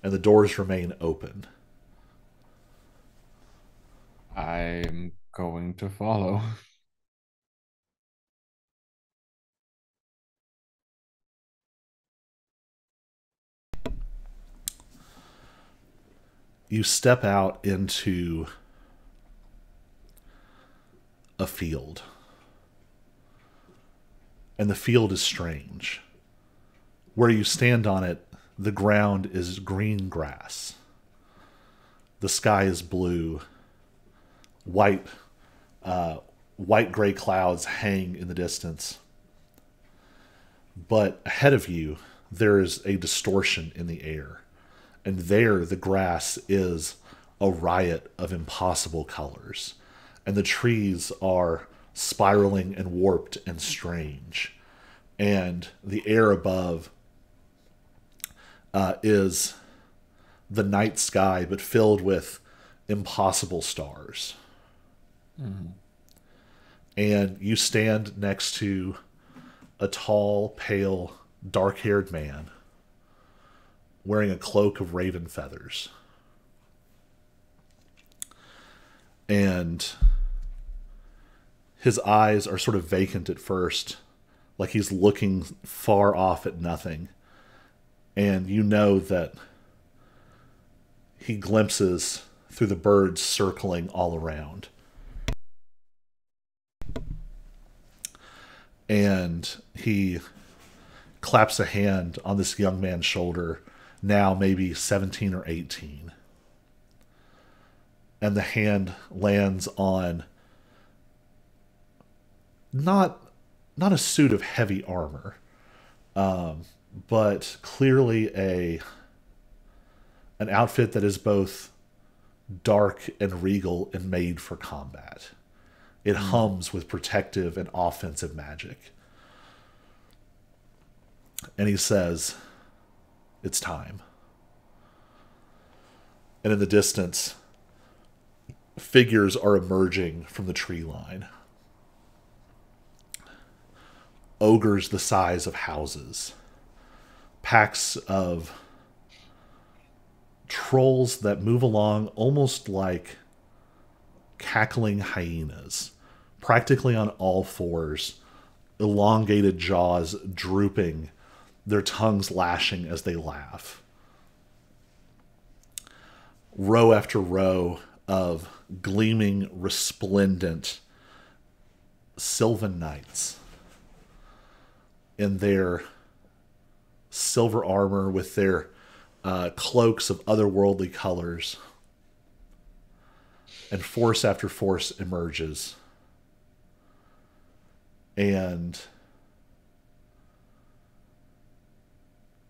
and the doors remain open. I'm going to follow. You step out into a field. And the field is strange. Where you stand on it, the ground is green grass. The sky is blue. White gray clouds hang in the distance. But ahead of you, there is a distortion in the air. And there, the grass is a riot of impossible colors. And the trees are spiraling and warped and strange. And the air above is the night sky, but filled with impossible stars. Mm-hmm. And you stand next to a tall, pale, dark-haired man wearing a cloak of raven feathers. And his eyes are sort of vacant at first, like he's looking far off at nothing. And you know that he glimpses through the birds circling all around. And he claps a hand on this young man's shoulder, now maybe 17 or 18. And the hand lands on not a suit of heavy armor, but clearly an outfit that is both dark and regal and made for combat. It hums with protective and offensive magic. And he says, "It's time." And in the distance, figures are emerging from the tree line. Ogres the size of houses. Packs of trolls that move along almost like cackling hyenas, practically on all fours, elongated jaws drooping, their tongues lashing as they laugh. Row after row of gleaming, resplendent sylvan knights in their silver armor with their cloaks of otherworldly colors. And force after force emerges. And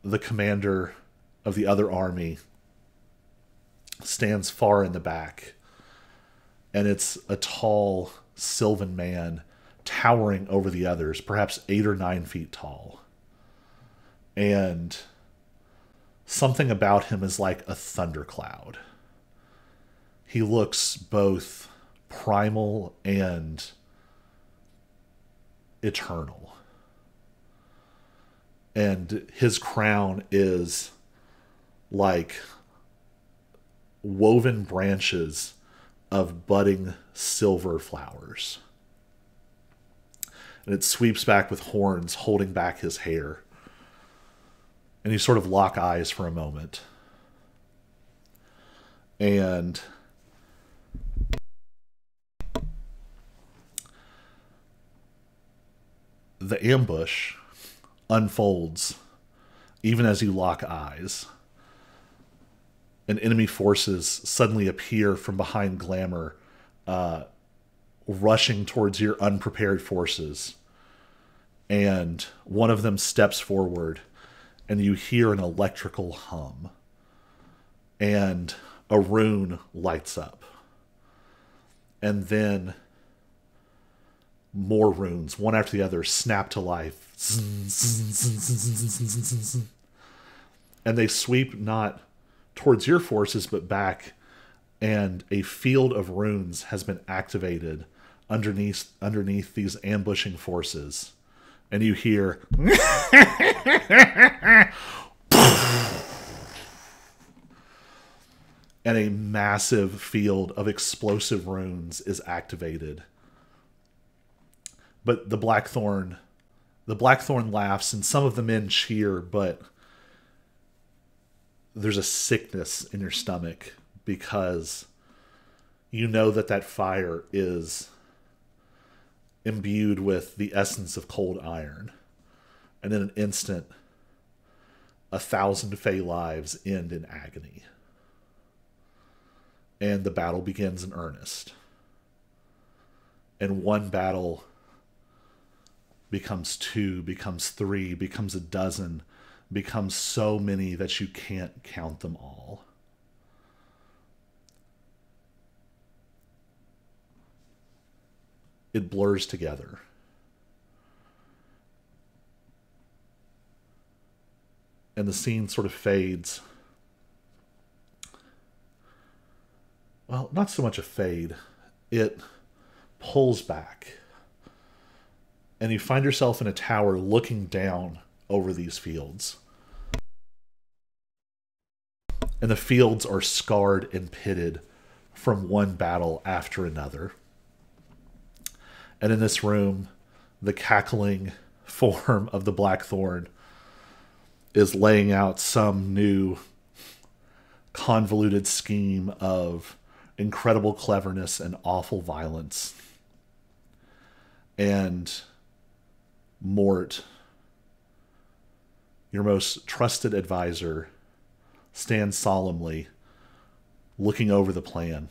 the commander of the other army stands far in the back. And it's a tall sylvan man towering over the others, perhaps 8 or 9 feet tall. And something about him is like a thundercloud. He looks both primal and eternal. And his crown is like woven branches of budding silver flowers. And it sweeps back with horns holding back his hair. And you sort of lock eyes for a moment. And the ambush unfolds even as you lock eyes. And enemy forces suddenly appear from behind Glamour, rushing towards your unprepared forces. And one of them steps forward, and you hear an electrical hum. And a rune lights up. And then more runes, one after the other, snap to life. And they sweep not towards your forces, but back, and a field of runes has been activated underneath these ambushing forces. And you hear and a massive field of explosive runes is activated. But the Blackthorn laughs, and some of the men cheer, but there's a sickness in your stomach because you know that fire is imbued with the essence of cold iron. And in an instant, 1,000 Fey lives end in agony. And the battle begins in earnest. And one battle becomes 2, becomes 3, becomes a dozen, becomes so many that you can't count them all. It blurs together. And the scene sort of fades. Well, not so much a fade. It pulls back. And you find yourself in a tower looking down over these fields. And the fields are scarred and pitted from one battle after another. And in this room, the cackling form of the Blackthorn is laying out some new convoluted scheme of incredible cleverness and awful violence. And Mort, your most trusted advisor, stands solemnly looking over the plan.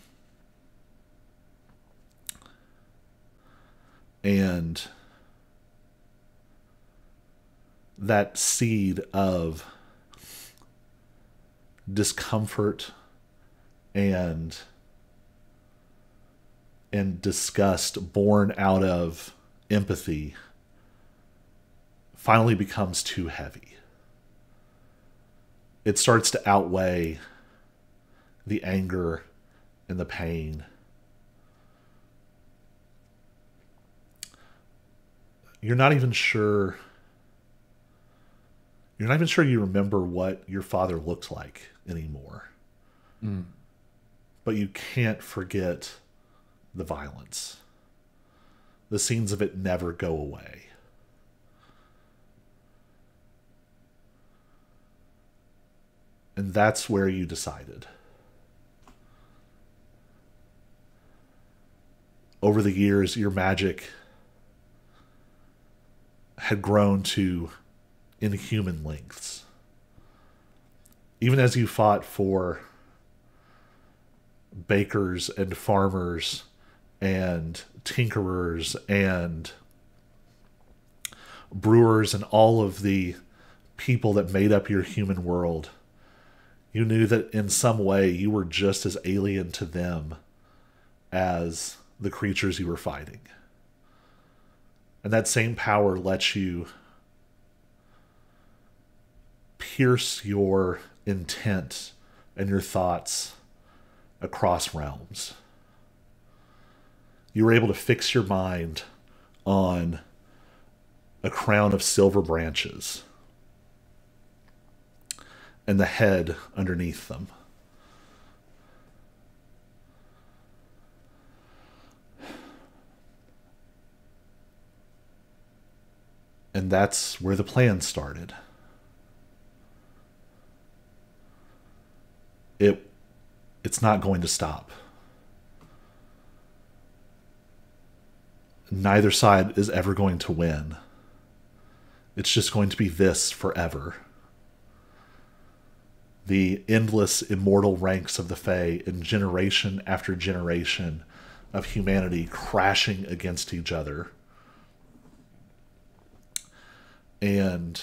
And that seed of discomfort and disgust born out of empathy finally becomes too heavy. It starts to outweigh the anger and the pain. You're not even sure you remember what your father looked like anymore. But you can't forget the violence. The scenes of it never go away. And that's where you decided. Over the years, your magic had grown to inhuman lengths. Even as you fought for bakers and farmers and tinkerers and brewers and all of the people that made up your human world, you knew that in some way you were just as alien to them as the creatures you were fighting. And that same power lets you pierce your intent and your thoughts across realms. You were able to fix your mind on a crown of silver branches and the head underneath them. And that's where the plan started. It's not going to stop. Neither side is ever going to win. It's just going to be this forever. The endless, immortal ranks of the Fae in generation after generation of humanity crashing against each other. And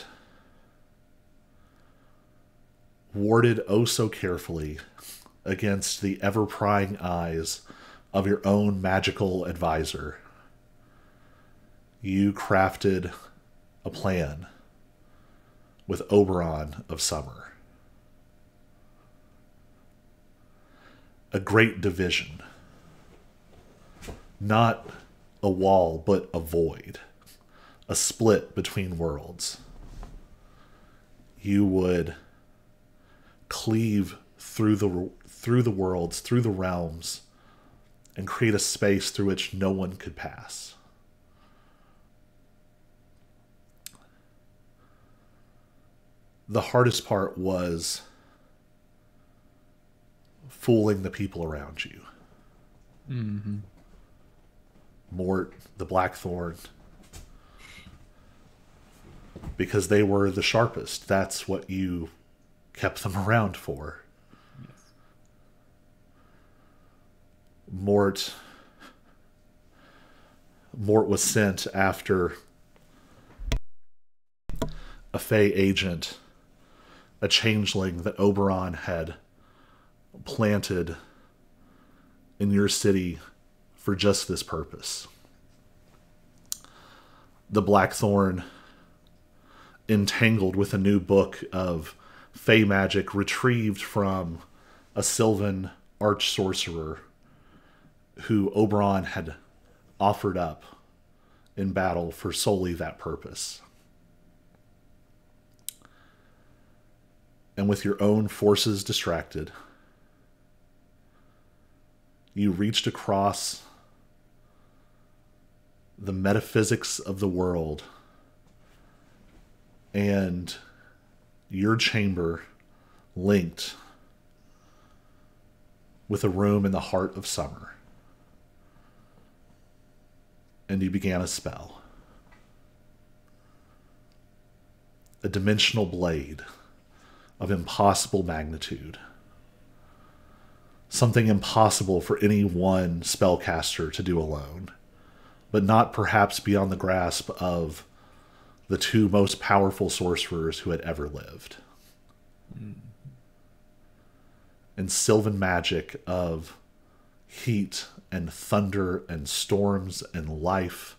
warded oh so carefully against the ever-prying eyes of your own magical advisor. You crafted a plan with Oberon of Summer. A great division. Not a wall, but a void. A split between worlds. You would cleave through the worlds, through the realms, and create a space through which no one could pass. The hardest part was fooling the people around you. Mm-hmm. Mort, the Blackthorn, because they were the sharpest. That's what you kept them around for. Yes. Mort was sent after a Fae agent, a changeling that Oberon had planted in your city for just this purpose. The Blackthorn, entangled with a new book of Fae magic retrieved from a Sylvan arch-sorcerer who Oberon had offered up in battle for solely that purpose. And with your own forces distracted, you reached across the metaphysics of the world, and your chamber linked with a room in the heart of summer. And you began a spell. A dimensional blade of impossible magnitude. Something impossible for any one spellcaster to do alone, but not perhaps beyond the grasp of the two most powerful sorcerers who had ever lived. And Sylvan magic of heat and thunder and storms and life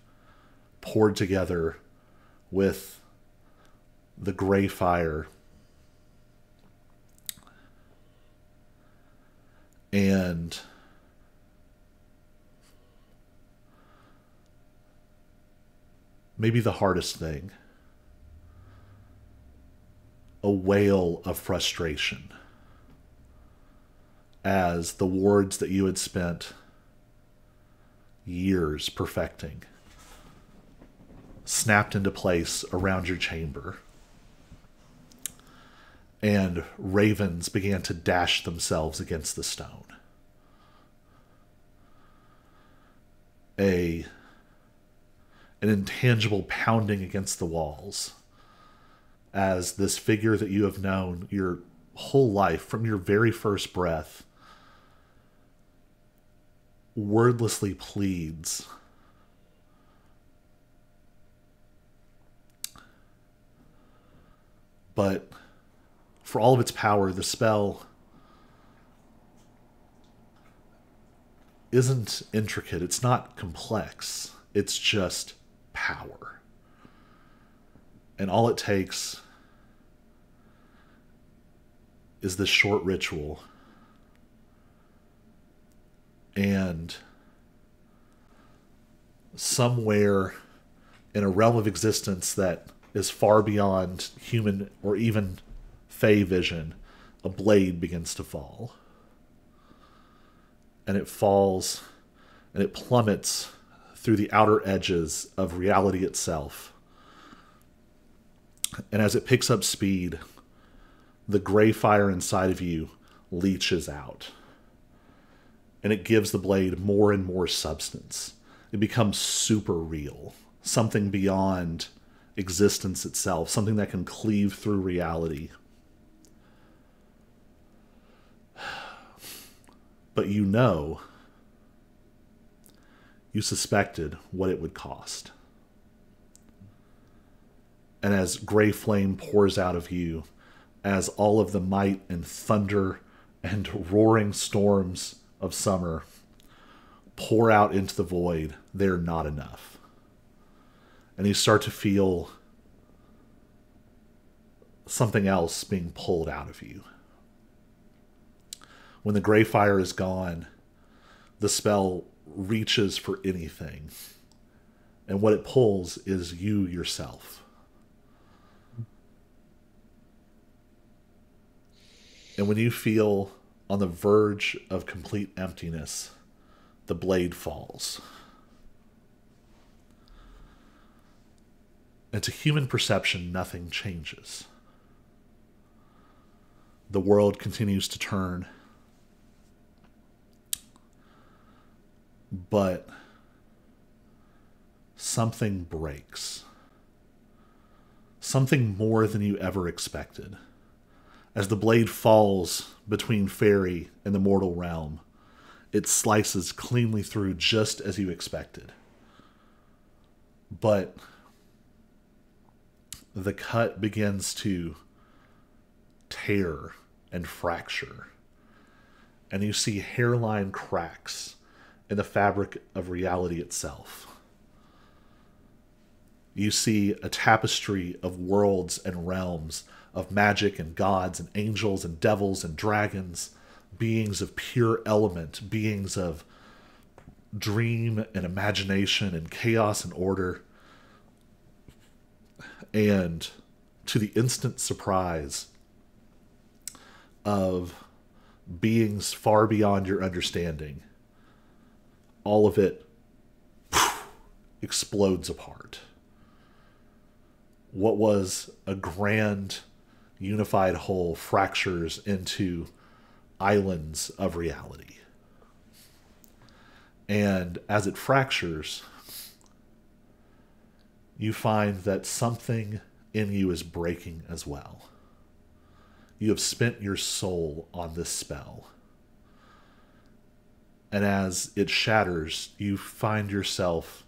poured together with the gray fire and maybe the hardest thing, a wail of frustration as the wards that you had spent years perfecting snapped into place around your chamber, and ravens began to dash themselves against the stone. An intangible pounding against the walls as this figure that you have known your whole life from your very first breath wordlessly pleads but for all of its power, the spell isn't intricate. It's not complex. It's just power. And all it takes is this short ritual And somewhere in a realm of existence that is far beyond human or even Fey vision, a blade begins to fall. And it falls and it plummets through the outer edges of reality itself. And as it picks up speed, the gray fire inside of you leaches out. And it gives the blade more and more substance. It becomes super real, something beyond existence itself, something that can cleave through reality. But you suspected what it would cost. And as gray flame pours out of you, as all of the might and thunder and roaring storms of summer pour out into the void, they're not enough. And you start to feel something else being pulled out of you. When the gray fire is gone, the spell reaches for anything. And what it pulls is you yourself. And when you feel on the verge of complete emptiness, the blade falls. And to human perception, nothing changes. The world continues to turn. But something breaks. Something more than you ever expected. As the blade falls between fairy and the mortal realm, it slices cleanly through just as you expected. But the cut begins to tear and fracture. And you see hairline cracks in the fabric of reality itself. You see a tapestry of worlds and realms, of magic and gods and angels and devils and dragons, beings of pure element, beings of dream and imagination and chaos and order. And to the instant surprise of beings far beyond your understanding, all of it explodes apart. What was a grand, unified whole fractures into islands of reality. And as it fractures, you find that something in you is breaking as well. You have spent your soul on this spell. And as it shatters, you find yourself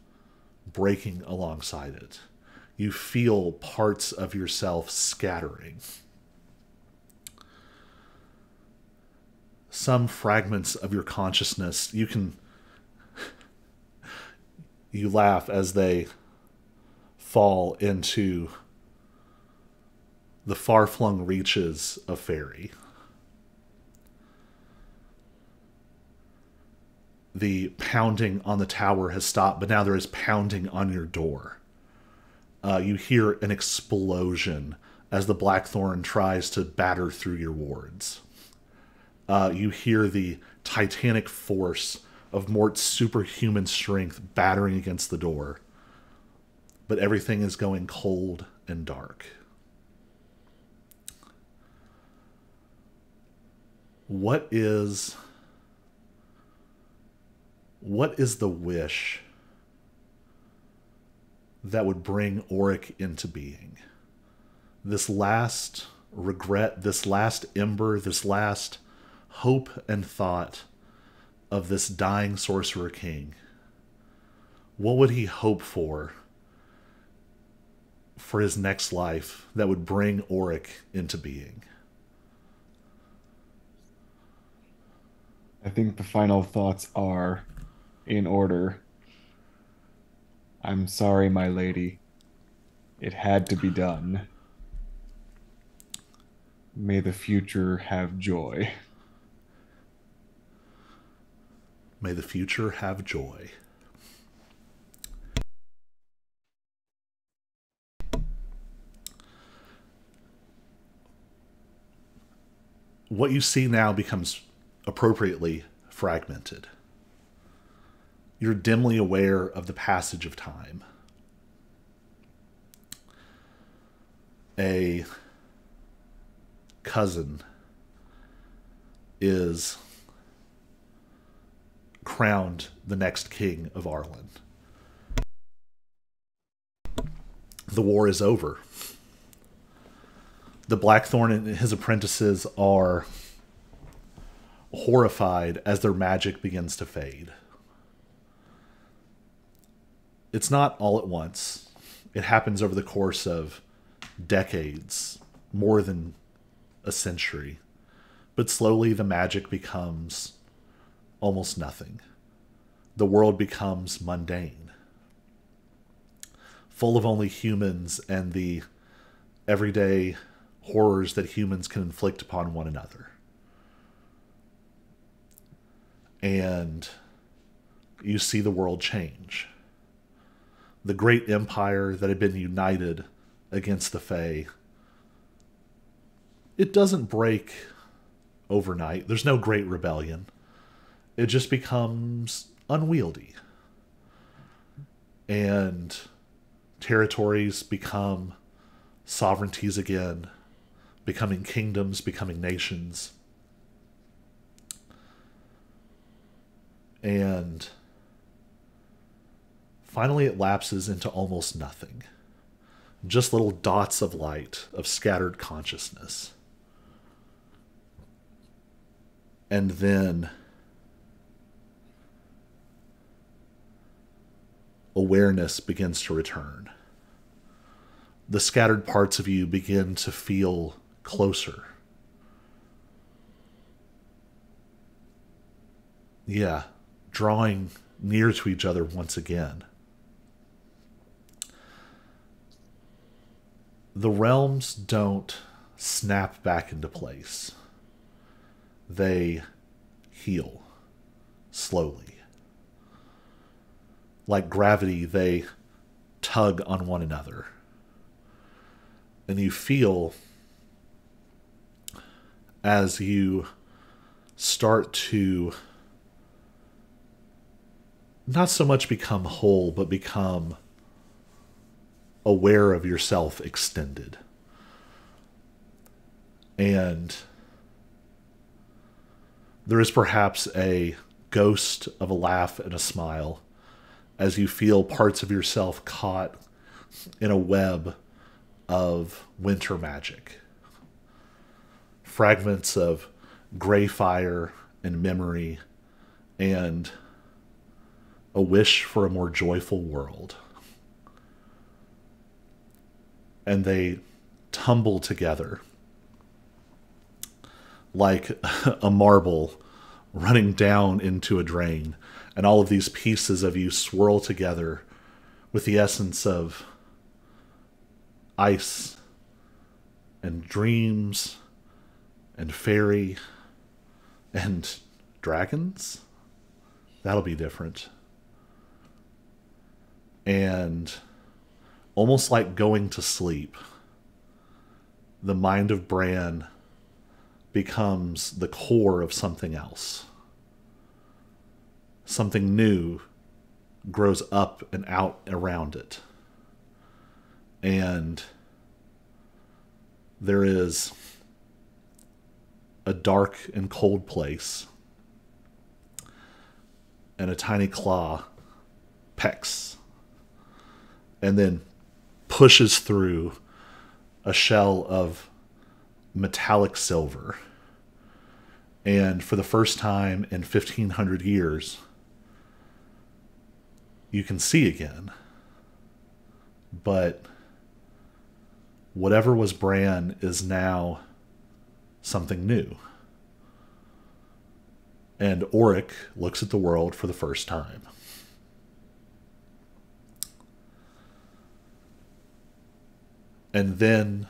breaking alongside it. You feel parts of yourself scattering. Some fragments of your consciousness, you laugh as they fall into the far-flung reaches of fairy. The pounding on the tower has stopped, but now there is pounding on your door. You hear an explosion as the Blackthorn tries to batter through your wards. You hear the titanic force of Mort's superhuman strength battering against the door. But everything is going cold and dark. What is the wish that would bring Auric into being? This last regret, this last ember, this last hope and thought of this dying Sorcerer King. What would he hope for his next life that would bring Auric into being? I think the final thoughts are in order. I'm sorry, my lady. It had to be done. May the future have joy. May the future have joy. What you see now becomes appropriately fragmented. You're dimly aware of the passage of time. A cousin is crowned the next king of Arlen. The war is over. The Blackthorn and his apprentices are horrified as their magic begins to fade. It's not all at once. It happens over the course of decades, more than a century. But slowly the magic becomes almost nothing. The world becomes mundane, full of only humans and the everyday horrors that humans can inflict upon one another. And you see the world change. The great empire that had been united against the Fae, it doesn't break overnight. There's no great rebellion. It just becomes unwieldy. And territories become sovereignties again, becoming kingdoms, becoming nations. And finally it lapses into almost nothing. Just little dots of light, of scattered consciousness. And then awareness begins to return. The scattered parts of you begin to feel closer. Yeah, drawing near to each other once again. The realms don't snap back into place. They heal slowly. Like gravity, they tug on one another. And you feel, as you start to not so much become whole, but become aware of yourself extended. And there is perhaps a ghost of a laugh and a smile as you feel parts of yourself caught in a web of winter magic. Fragments of gray fire and memory and a wish for a more joyful world. And they tumble together like a marble running down into a drain. And all of these pieces of you swirl together with the essence of ice and dreams and fairy and dragons. That'll be different. And almost like going to sleep, the mind of Bran becomes the core of something else. Something new grows up and out around it. And there is a dark and cold place, and a tiny claw pecks and then pushes through a shell of metallic silver. And for the first time in 1,500 years, you can see again. But whatever was Bran is now something new. And Oric looks at the world for the first time. And then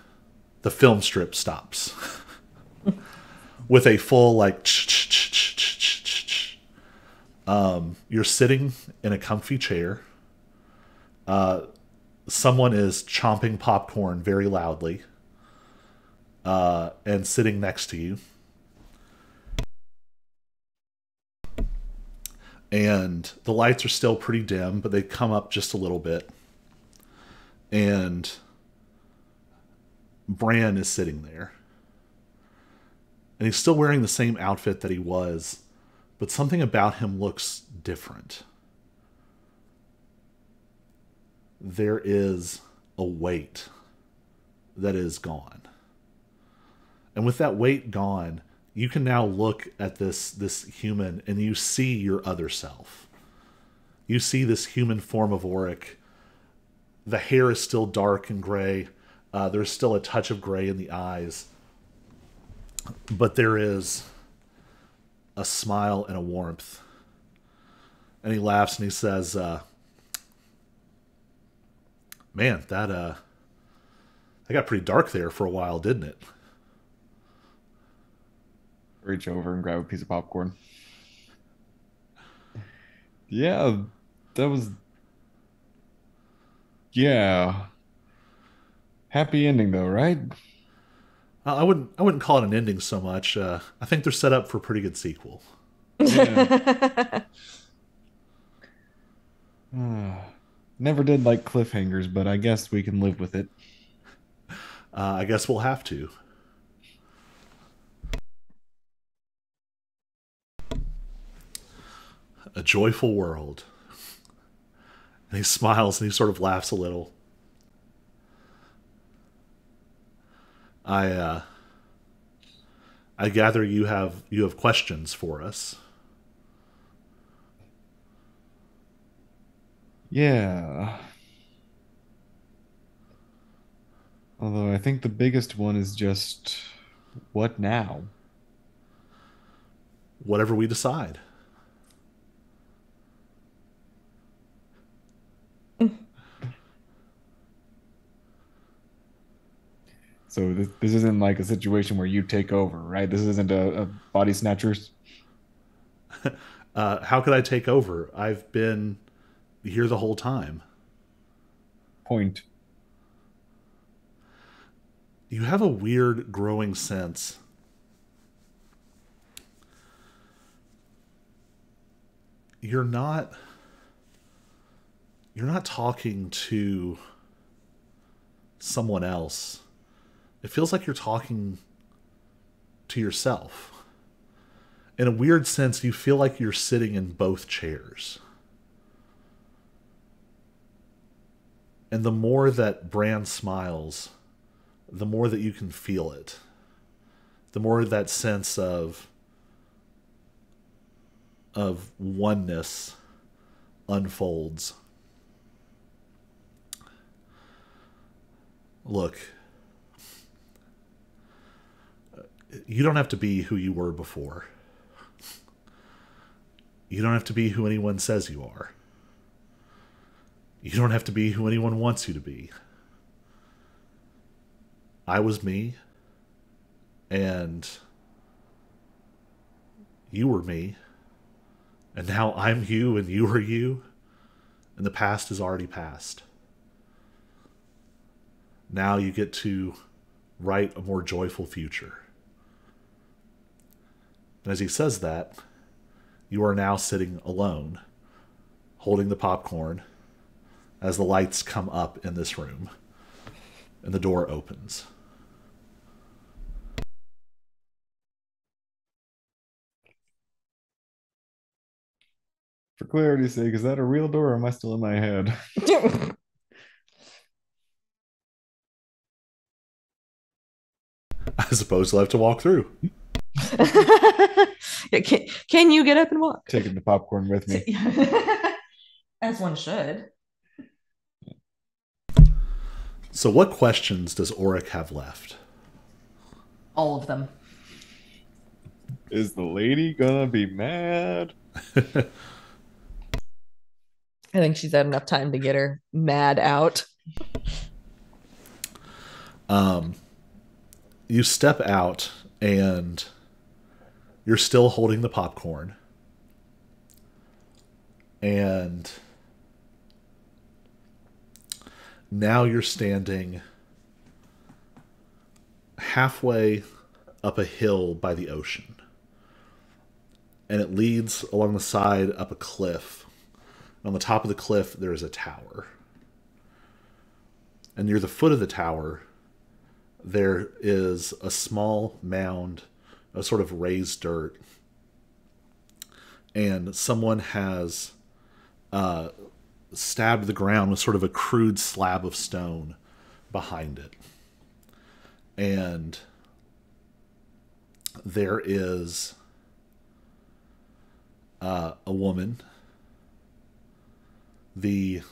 the film strip stops with a full like You're sitting in a comfy chair. Someone is chomping popcorn very loudly, and sitting next to you. And the lights are still pretty dim, but they come up just a little bit. And Bran is sitting there. And he's still wearing the same outfit that he was, but something about him looks different. There is a weight that is gone. And with that weight gone, you can now look at this human and you see your other self. You see this human form of Auric. The hair is still dark and gray. There's still a touch of gray in the eyes. But there is a smile and a warmth. And he laughs and he says, man, that got pretty dark there for a while, didn't it? Reach over and grab a piece of popcorn. Yeah, that was... Yeah. Happy ending though, right? I wouldn't call it an ending so much. I think they're set up for a pretty good sequel. Yeah. Never did like cliffhangers, but I guess we can live with it. I guess we'll have to. A joyful world. And he smiles and he sort of laughs a little. I gather you have questions for us. Yeah. Although I think the biggest one is just what now? Whatever we decide. So this isn't like a situation where you take over, right? This isn't a body snatchers. How could I take over? I've been here the whole time. Point. You have a weird growing sense you're not talking to someone else. It feels like you're talking to yourself. In a weird sense, you feel like you're sitting in both chairs. And the more that Bran smiles, the more that you can feel it. The more that sense of oneness unfolds. Look, you don't have to be who you were before. You don't have to be who anyone says you are. You don't have to be who anyone wants you to be. I was me, and you were me, and now I'm you and you are you, and the past is already past. Now you get to write a more joyful future. And as he says that, you are now sitting alone, holding the popcorn, as the lights come up in this room, and the door opens. For clarity's sake, is that a real door or am I still in my head? I suppose you'll have to walk through. Can you get up and walk? Taking the popcorn with me. As one should. So what questions does Auric have left? All of them. Is the lady gonna be mad? I think she's had enough time to get her mad out. You step out and you're still holding the popcorn. And now you're standing halfway up a hill by the ocean. And it leads along the side up a cliff. And on the top of the cliff, there is a tower. And near the foot of the tower, there is a small mound of sort of raised dirt. And someone has stabbed the ground with sort of a crude slab of stone behind it. And there is a woman, the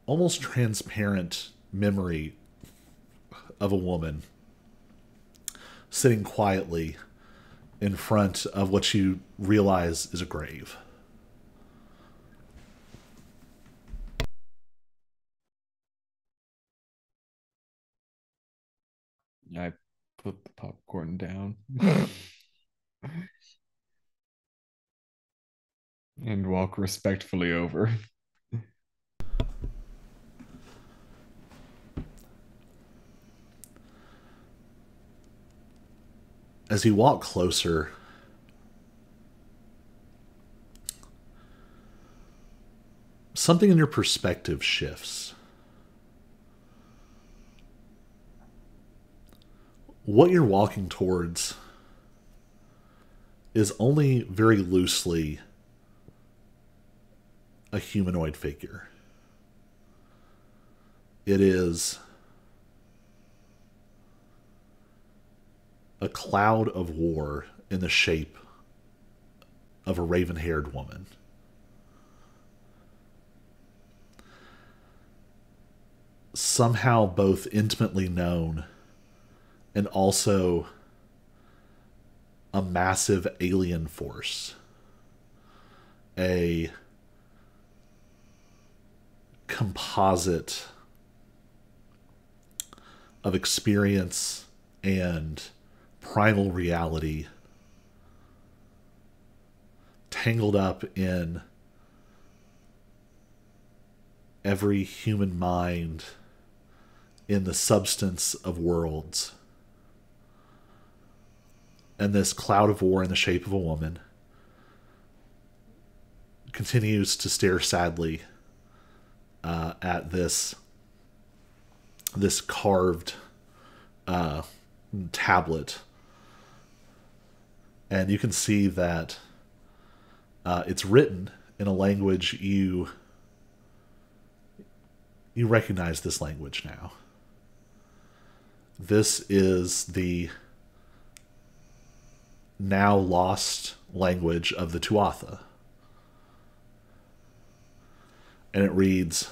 almost transparent memory of a woman sitting quietly in front of what you realize is a grave. I put the popcorn down and walk respectfully over. As you walk closer, something in your perspective shifts. What you're walking towards is only very loosely a humanoid figure. It is a cloud of war in the shape of a raven-haired woman. Somehow both intimately known and also a massive alien force. A composite of experience and primal reality tangled up in every human mind in the substance of worlds. And this cloud of war in the shape of a woman continues to stare sadly at this carved tablet. And you can see that it's written in a language you recognize this language now. This is the now lost language of the Tuatha. And it reads,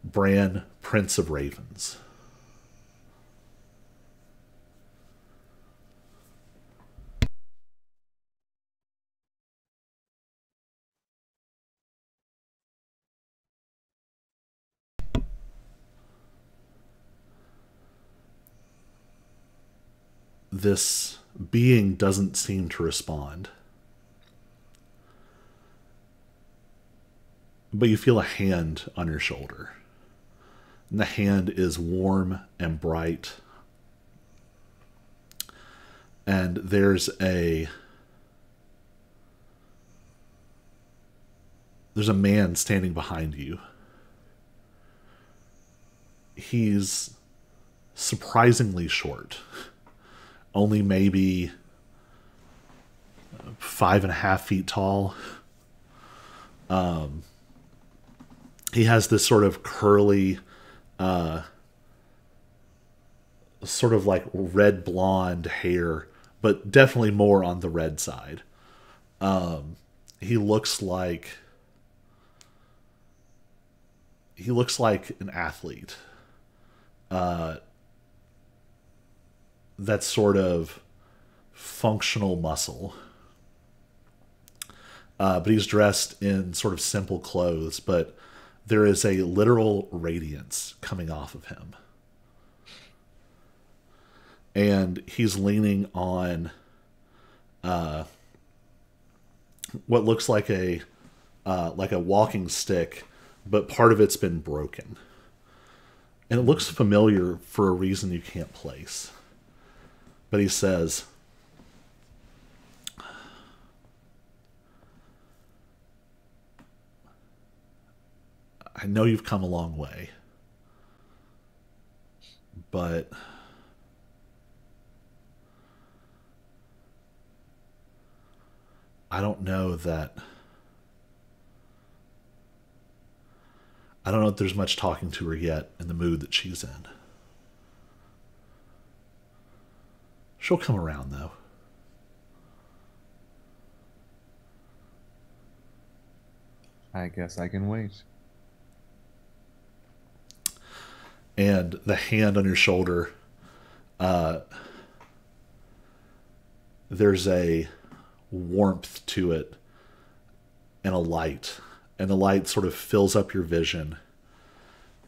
Bran, Prince of Ravens. This being doesn't seem to respond. But you feel a hand on your shoulder. And the hand is warm and bright. And there's a man standing behind you. He's surprisingly short. Only maybe 5.5 feet tall. He has this sort of curly, sort of like red blonde hair, but definitely more on the red side. He looks like an athlete. That sort of functional muscle. But he's dressed in sort of simple clothes, but there is a literal radiance coming off of him. And he's leaning on what looks like a walking stick, but part of it's been broken. And it looks familiar for a reason you can't place. But he says, I know you've come a long way, but I don't know if there's much talking to her yet in the mood that she's in. She'll come around, though. I guess I can wait. And the hand on your shoulder, there's a warmth to it and a light. And the light sort of fills up your vision.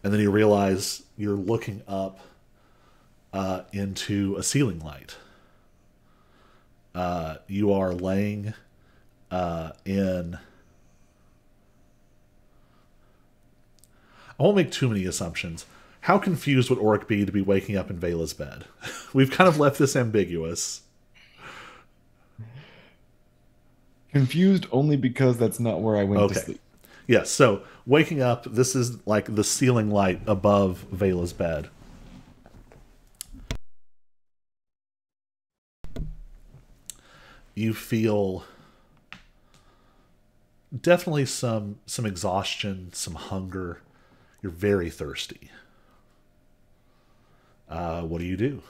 And then you realize you're looking up into a ceiling light. You are laying in... I won't make too many assumptions. How confused would Auric be to be waking up in Vela's bed? We've kind of left this ambiguous. Confused only because that's not where I went to sleep. Yes, so waking up, this is like the ceiling light above Vela's bed. You feel definitely some exhaustion, some hunger. You're very thirsty. What do you do?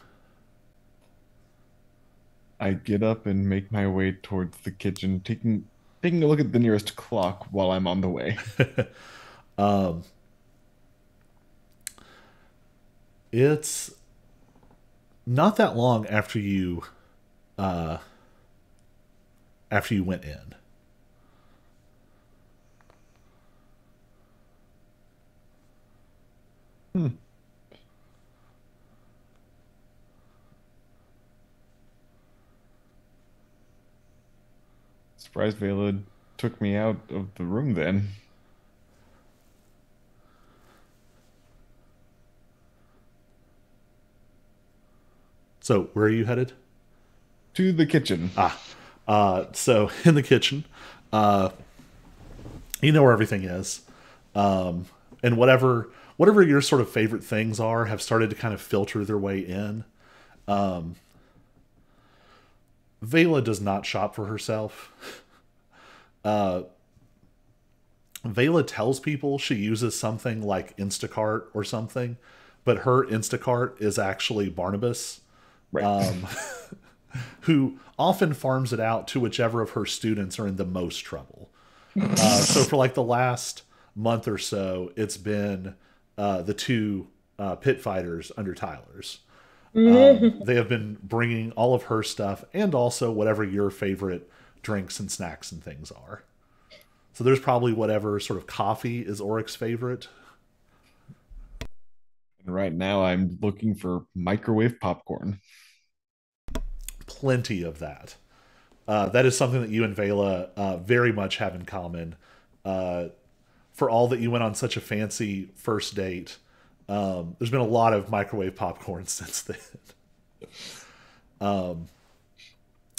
I get up and make my way towards the kitchen, taking a look at the nearest clock while I'm on the way. It's not that long after you went in. Surprised Vela took me out of the room then. So, where are you headed? To the kitchen. So in the kitchen, you know where everything is. And whatever your sort of favorite things are have started to kind of filter their way in. Vela does not shop for herself. Vela tells people she uses something like Instacart or something, but her Instacart is actually Barnabas, Right. who often farms it out to whichever of her students are in the most trouble. So for like the last month or so, it's been the two pit fighters under Tyler's. They have been bringing all of her stuff and also whatever your favorite drinks and snacks and things are. So there's probably whatever sort of coffee is Auric's favorite. And right now I'm looking for microwave popcorn. Plenty of that. That is something that you and Vela very much have in common. For all that you went on such a fancy first date, there's been a lot of microwave popcorn since then.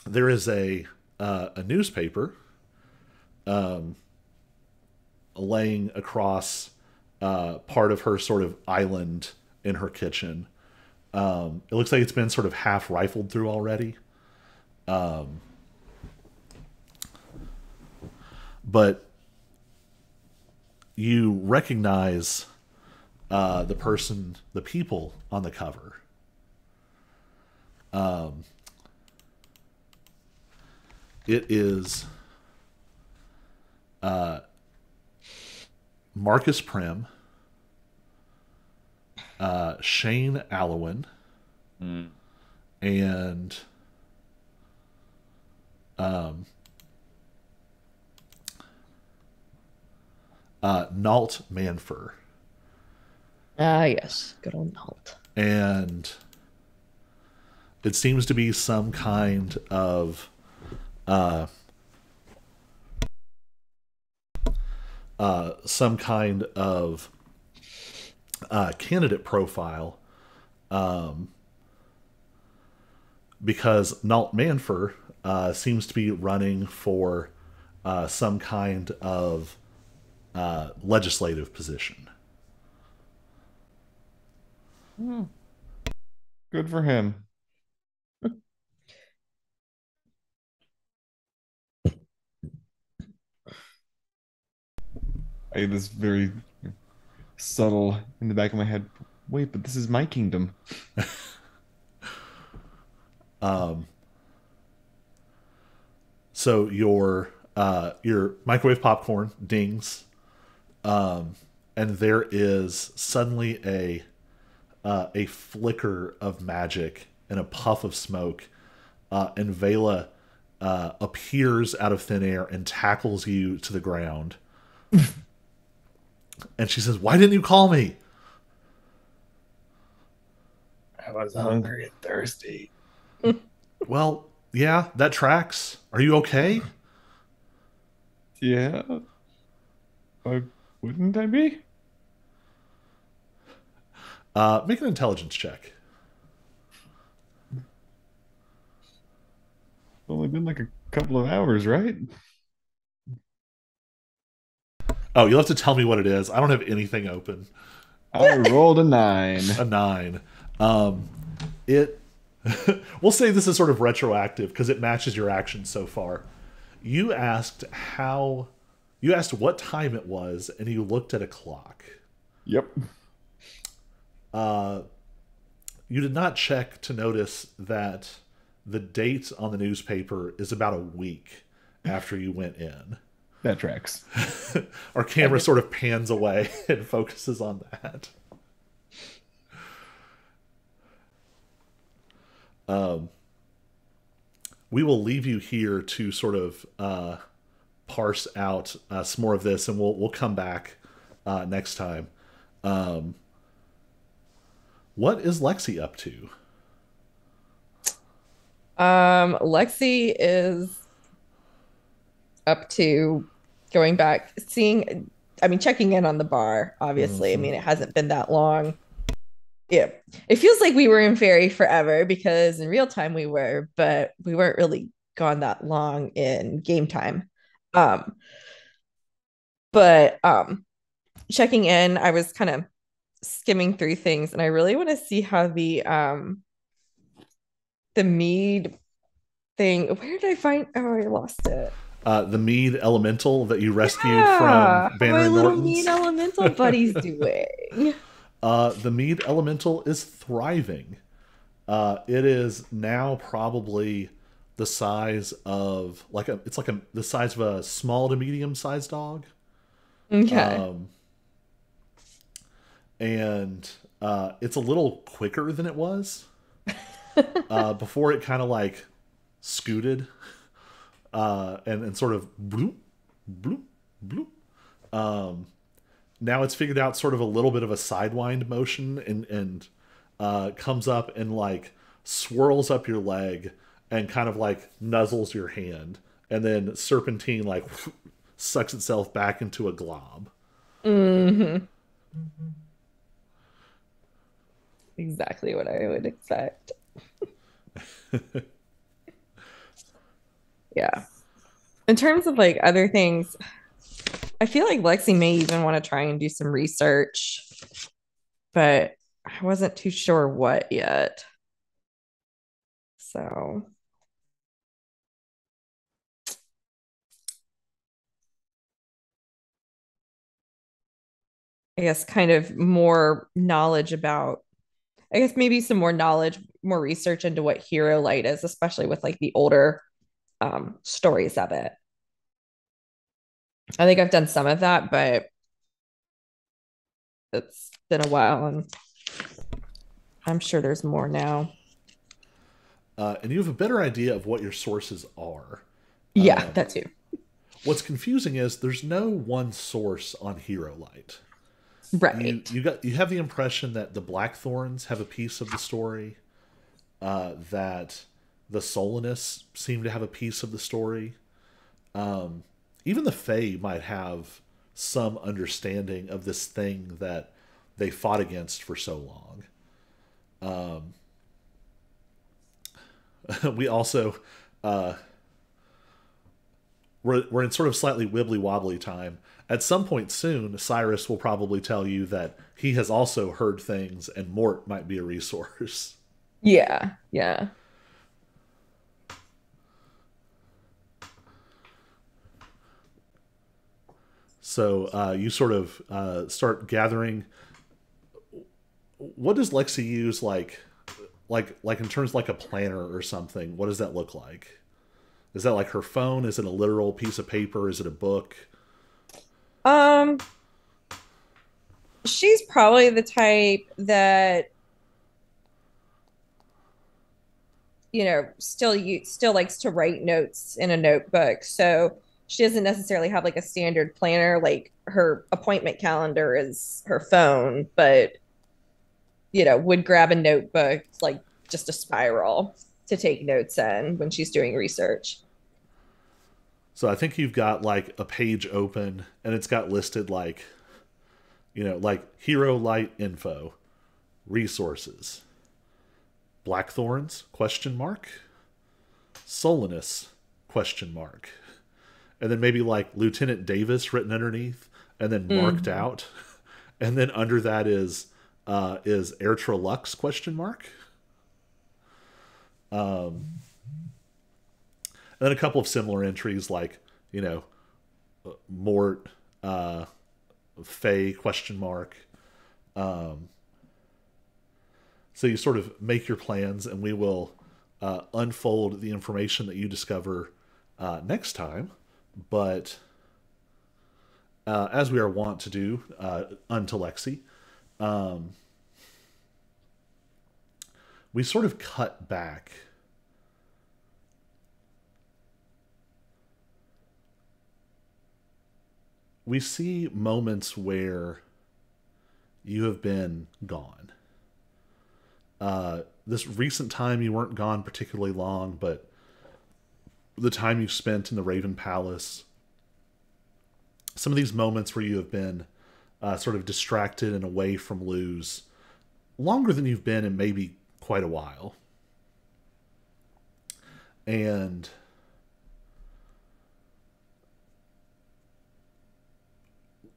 There is a newspaper laying across part of her sort of island in her kitchen. It looks like it's been sort of half rifled through already. But you recognize the people on the cover. It is Marcus Prim, Shane Allowan, and Nalt Manfer. Yes. Good old Nalt. And it seems to be some kind of some kind of candidate profile, because Nalt Manfer seems to be running for some kind of legislative position. Good for him. I had this very subtle in the back of my head. Wait, but this is my kingdom. So your microwave popcorn dings, and there is suddenly a flicker of magic and a puff of smoke, and Vela appears out of thin air and tackles you to the ground. And she says, "Why didn't you call me?" I was hungry and thirsty. Well, yeah, that tracks. Are you okay? Yeah. Wouldn't I be? Make an intelligence check. Only been like a couple of hours, right? Oh, you'll have to tell me what it is. I don't have anything open. I rolled a 9. A 9. It. We'll say this is sort of retroactive because it matches your actions so far. You asked what time it was, and you looked at a clock. Yep. You did not check to notice that the date on the newspaper is about a week after you went in. That tracks. Our camera sort of pans away and focuses on that. We will leave you here to sort of parse out some more of this, and we'll come back next time. What is Lexi up to? Lexi is up to going back, checking in on the bar, obviously. Mm-hmm. I mean, it hasn't been that long. Yeah. It feels like we were in Fairy forever because in real time we were, but we weren't really gone that long in game time. But checking in, I was kind of skimming through things, and I really want to see how the mead thing. Where did I find? Oh, I lost it. The mead elemental that you rescued from Banner my and little Norton's. mead elemental buddy's doing. The mead elemental is thriving. It is now probably the size of the size of a small to medium sized dog. Okay. And it's a little quicker than it was. Before it kind of like scooted and sort of bloop, bloop, bloop. Now it's figured out sort of a little bit of a sidewind motion and comes up and like swirls up your leg and kind of like nuzzles your hand, and then serpentine like sucks itself back into a glob. Mm-hmm. Exactly what I would expect. Yeah. In terms of like other things, I feel like Lexi may even want to try and do some research, but I wasn't too sure what yet. So I guess kind of more knowledge about, I guess maybe some more knowledge, more research into what Hero Light is, especially with like the older stories of it. I think I've done some of that, but it's been a while and I'm sure there's more now. And you have a better idea of what your sources are. Yeah, that too. What's confusing is there's no one source on Hero Light. Right. You have the impression that the Blackthorns have a piece of the story, that the Solanists seem to have a piece of the story. Even the Fae might have some understanding of this thing that they fought against for so long. We also we're in sort of slightly wibbly wobbly time. At some point soon, Cyrus will probably tell you that he has also heard things, and Mort might be a resource. Yeah, yeah. So you sort of start gathering. What does Lexi use, like in terms of like a planner or something? What does that look like? Is that like her phone? Is it a literal piece of paper? Is it a book? Um, she's probably the type that, still likes to write notes in a notebook. So she doesn't necessarily have like a standard planner. Like her appointment calendar is her phone, but would grab a notebook, like just a spiral, to take notes in when she's doing research. So I think you've got like a page open, and it's got listed like, like Hero Light info, resources, Blackthorns, ? Solinus, ? And then maybe like Lieutenant Davis written underneath and then marked out. And then under that is Airtra Lux ? And then a couple of similar entries like, Mort, Faye ? So you sort of make your plans, and we will unfold the information that you discover next time. But as we are wont to do unto Lexi, we sort of cut back. We see moments where you have been gone. This recent time you weren't gone particularly long, but the time you've spent in the Raven Palace, some of these moments where you have been sort of distracted and away from Luz longer than you've been in maybe quite a while. And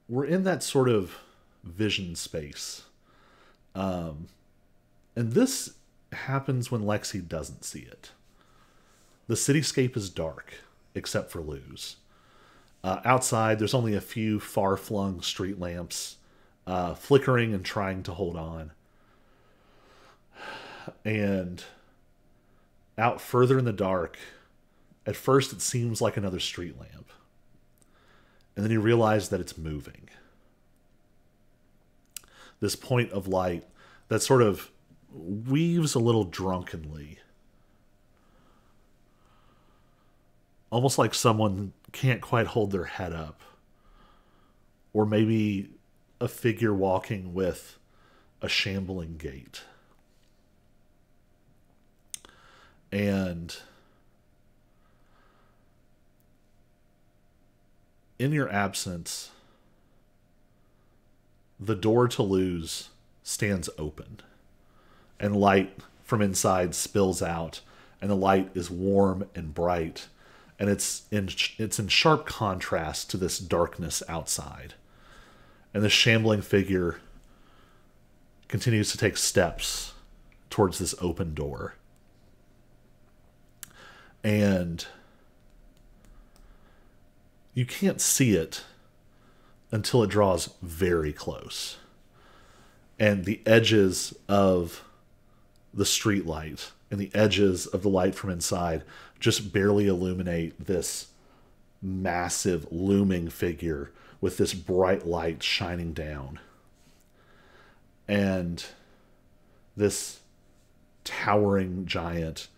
we're in that sort of vision space. And this happens when Lexi doesn't see it. The cityscape is dark, except for Luz. Outside, there's only a few far-flung street lamps, flickering and trying to hold on. And out further in the dark, at first it seems like another street lamp. And then you realize that it's moving. This point of light that sort of weaves a little drunkenly. Almost like someone can't quite hold their head up. Or maybe a figure walking with a shambling gait. And in your absence, the door to Luz stands open, and light from inside spills out, and the light is warm and bright, and it's in sharp contrast to this darkness outside. And the shambling figure continues to take steps towards this open door. And you can't see it until it draws very close. And the edges of the street light and the edges of the light from inside just barely illuminate this massive looming figure with this bright light shining down. And this towering giant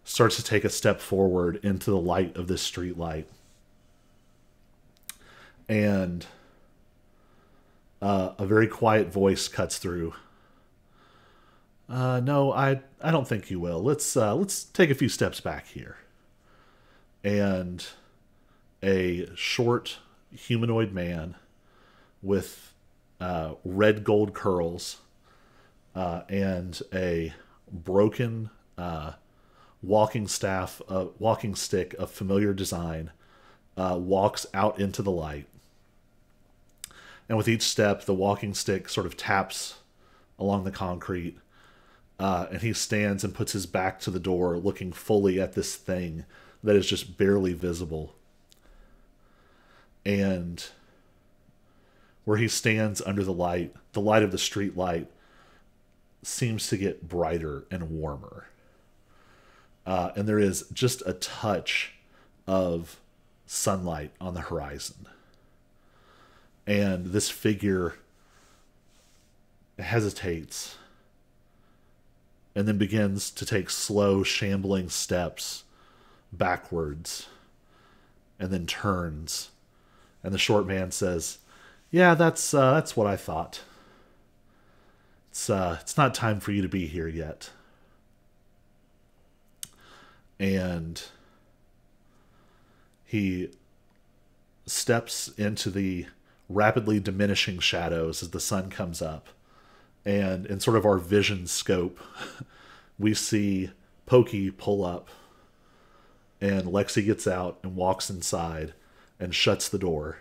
starts to take a step forward into the light of this street light. And a very quiet voice cuts through. No, I don't think you will. Let's take a few steps back here. And a short humanoid man with red gold curls and a broken walking stick of familiar design walks out into the light. And with each step, the walking stick sort of taps along the concrete, and he stands and puts his back to the door, looking fully at this thing that is just barely visible. And where he stands under the light of the street light seems to get brighter and warmer. And there is just a touch of sunlight on the horizon. And this figure hesitates and then begins to take slow, shambling steps backwards and then turns. And the short man says, "Yeah, that's what I thought. It's not time for you to be here yet." And he steps into the rapidly diminishing shadows as the sun comes up. And in sort of our vision scope, we see Pokey pull up, and Lexi gets out and walks inside and shuts the door.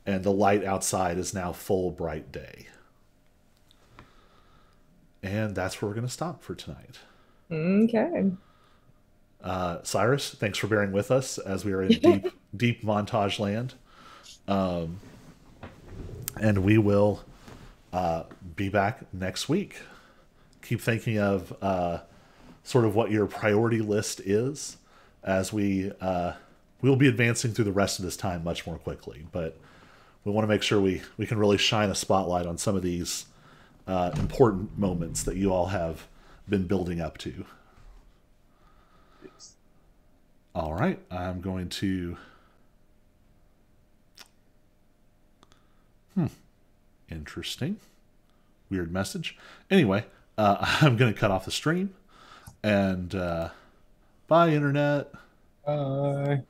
And the light outside is now full bright day. And that's where we're going to stop for tonight. Okay. Cyrus, thanks for bearing with us as we are in deep montage land. And we will be back next week. Keep thinking of sort of what your priority list is as we'll be advancing through the rest of this time much more quickly. But we want to make sure we can really shine a spotlight on some of these important moments that you all have been building up to. All right, I'm going to... Interesting. Weird message. Anyway, I'm going to cut off the stream. And bye, Internet. Bye.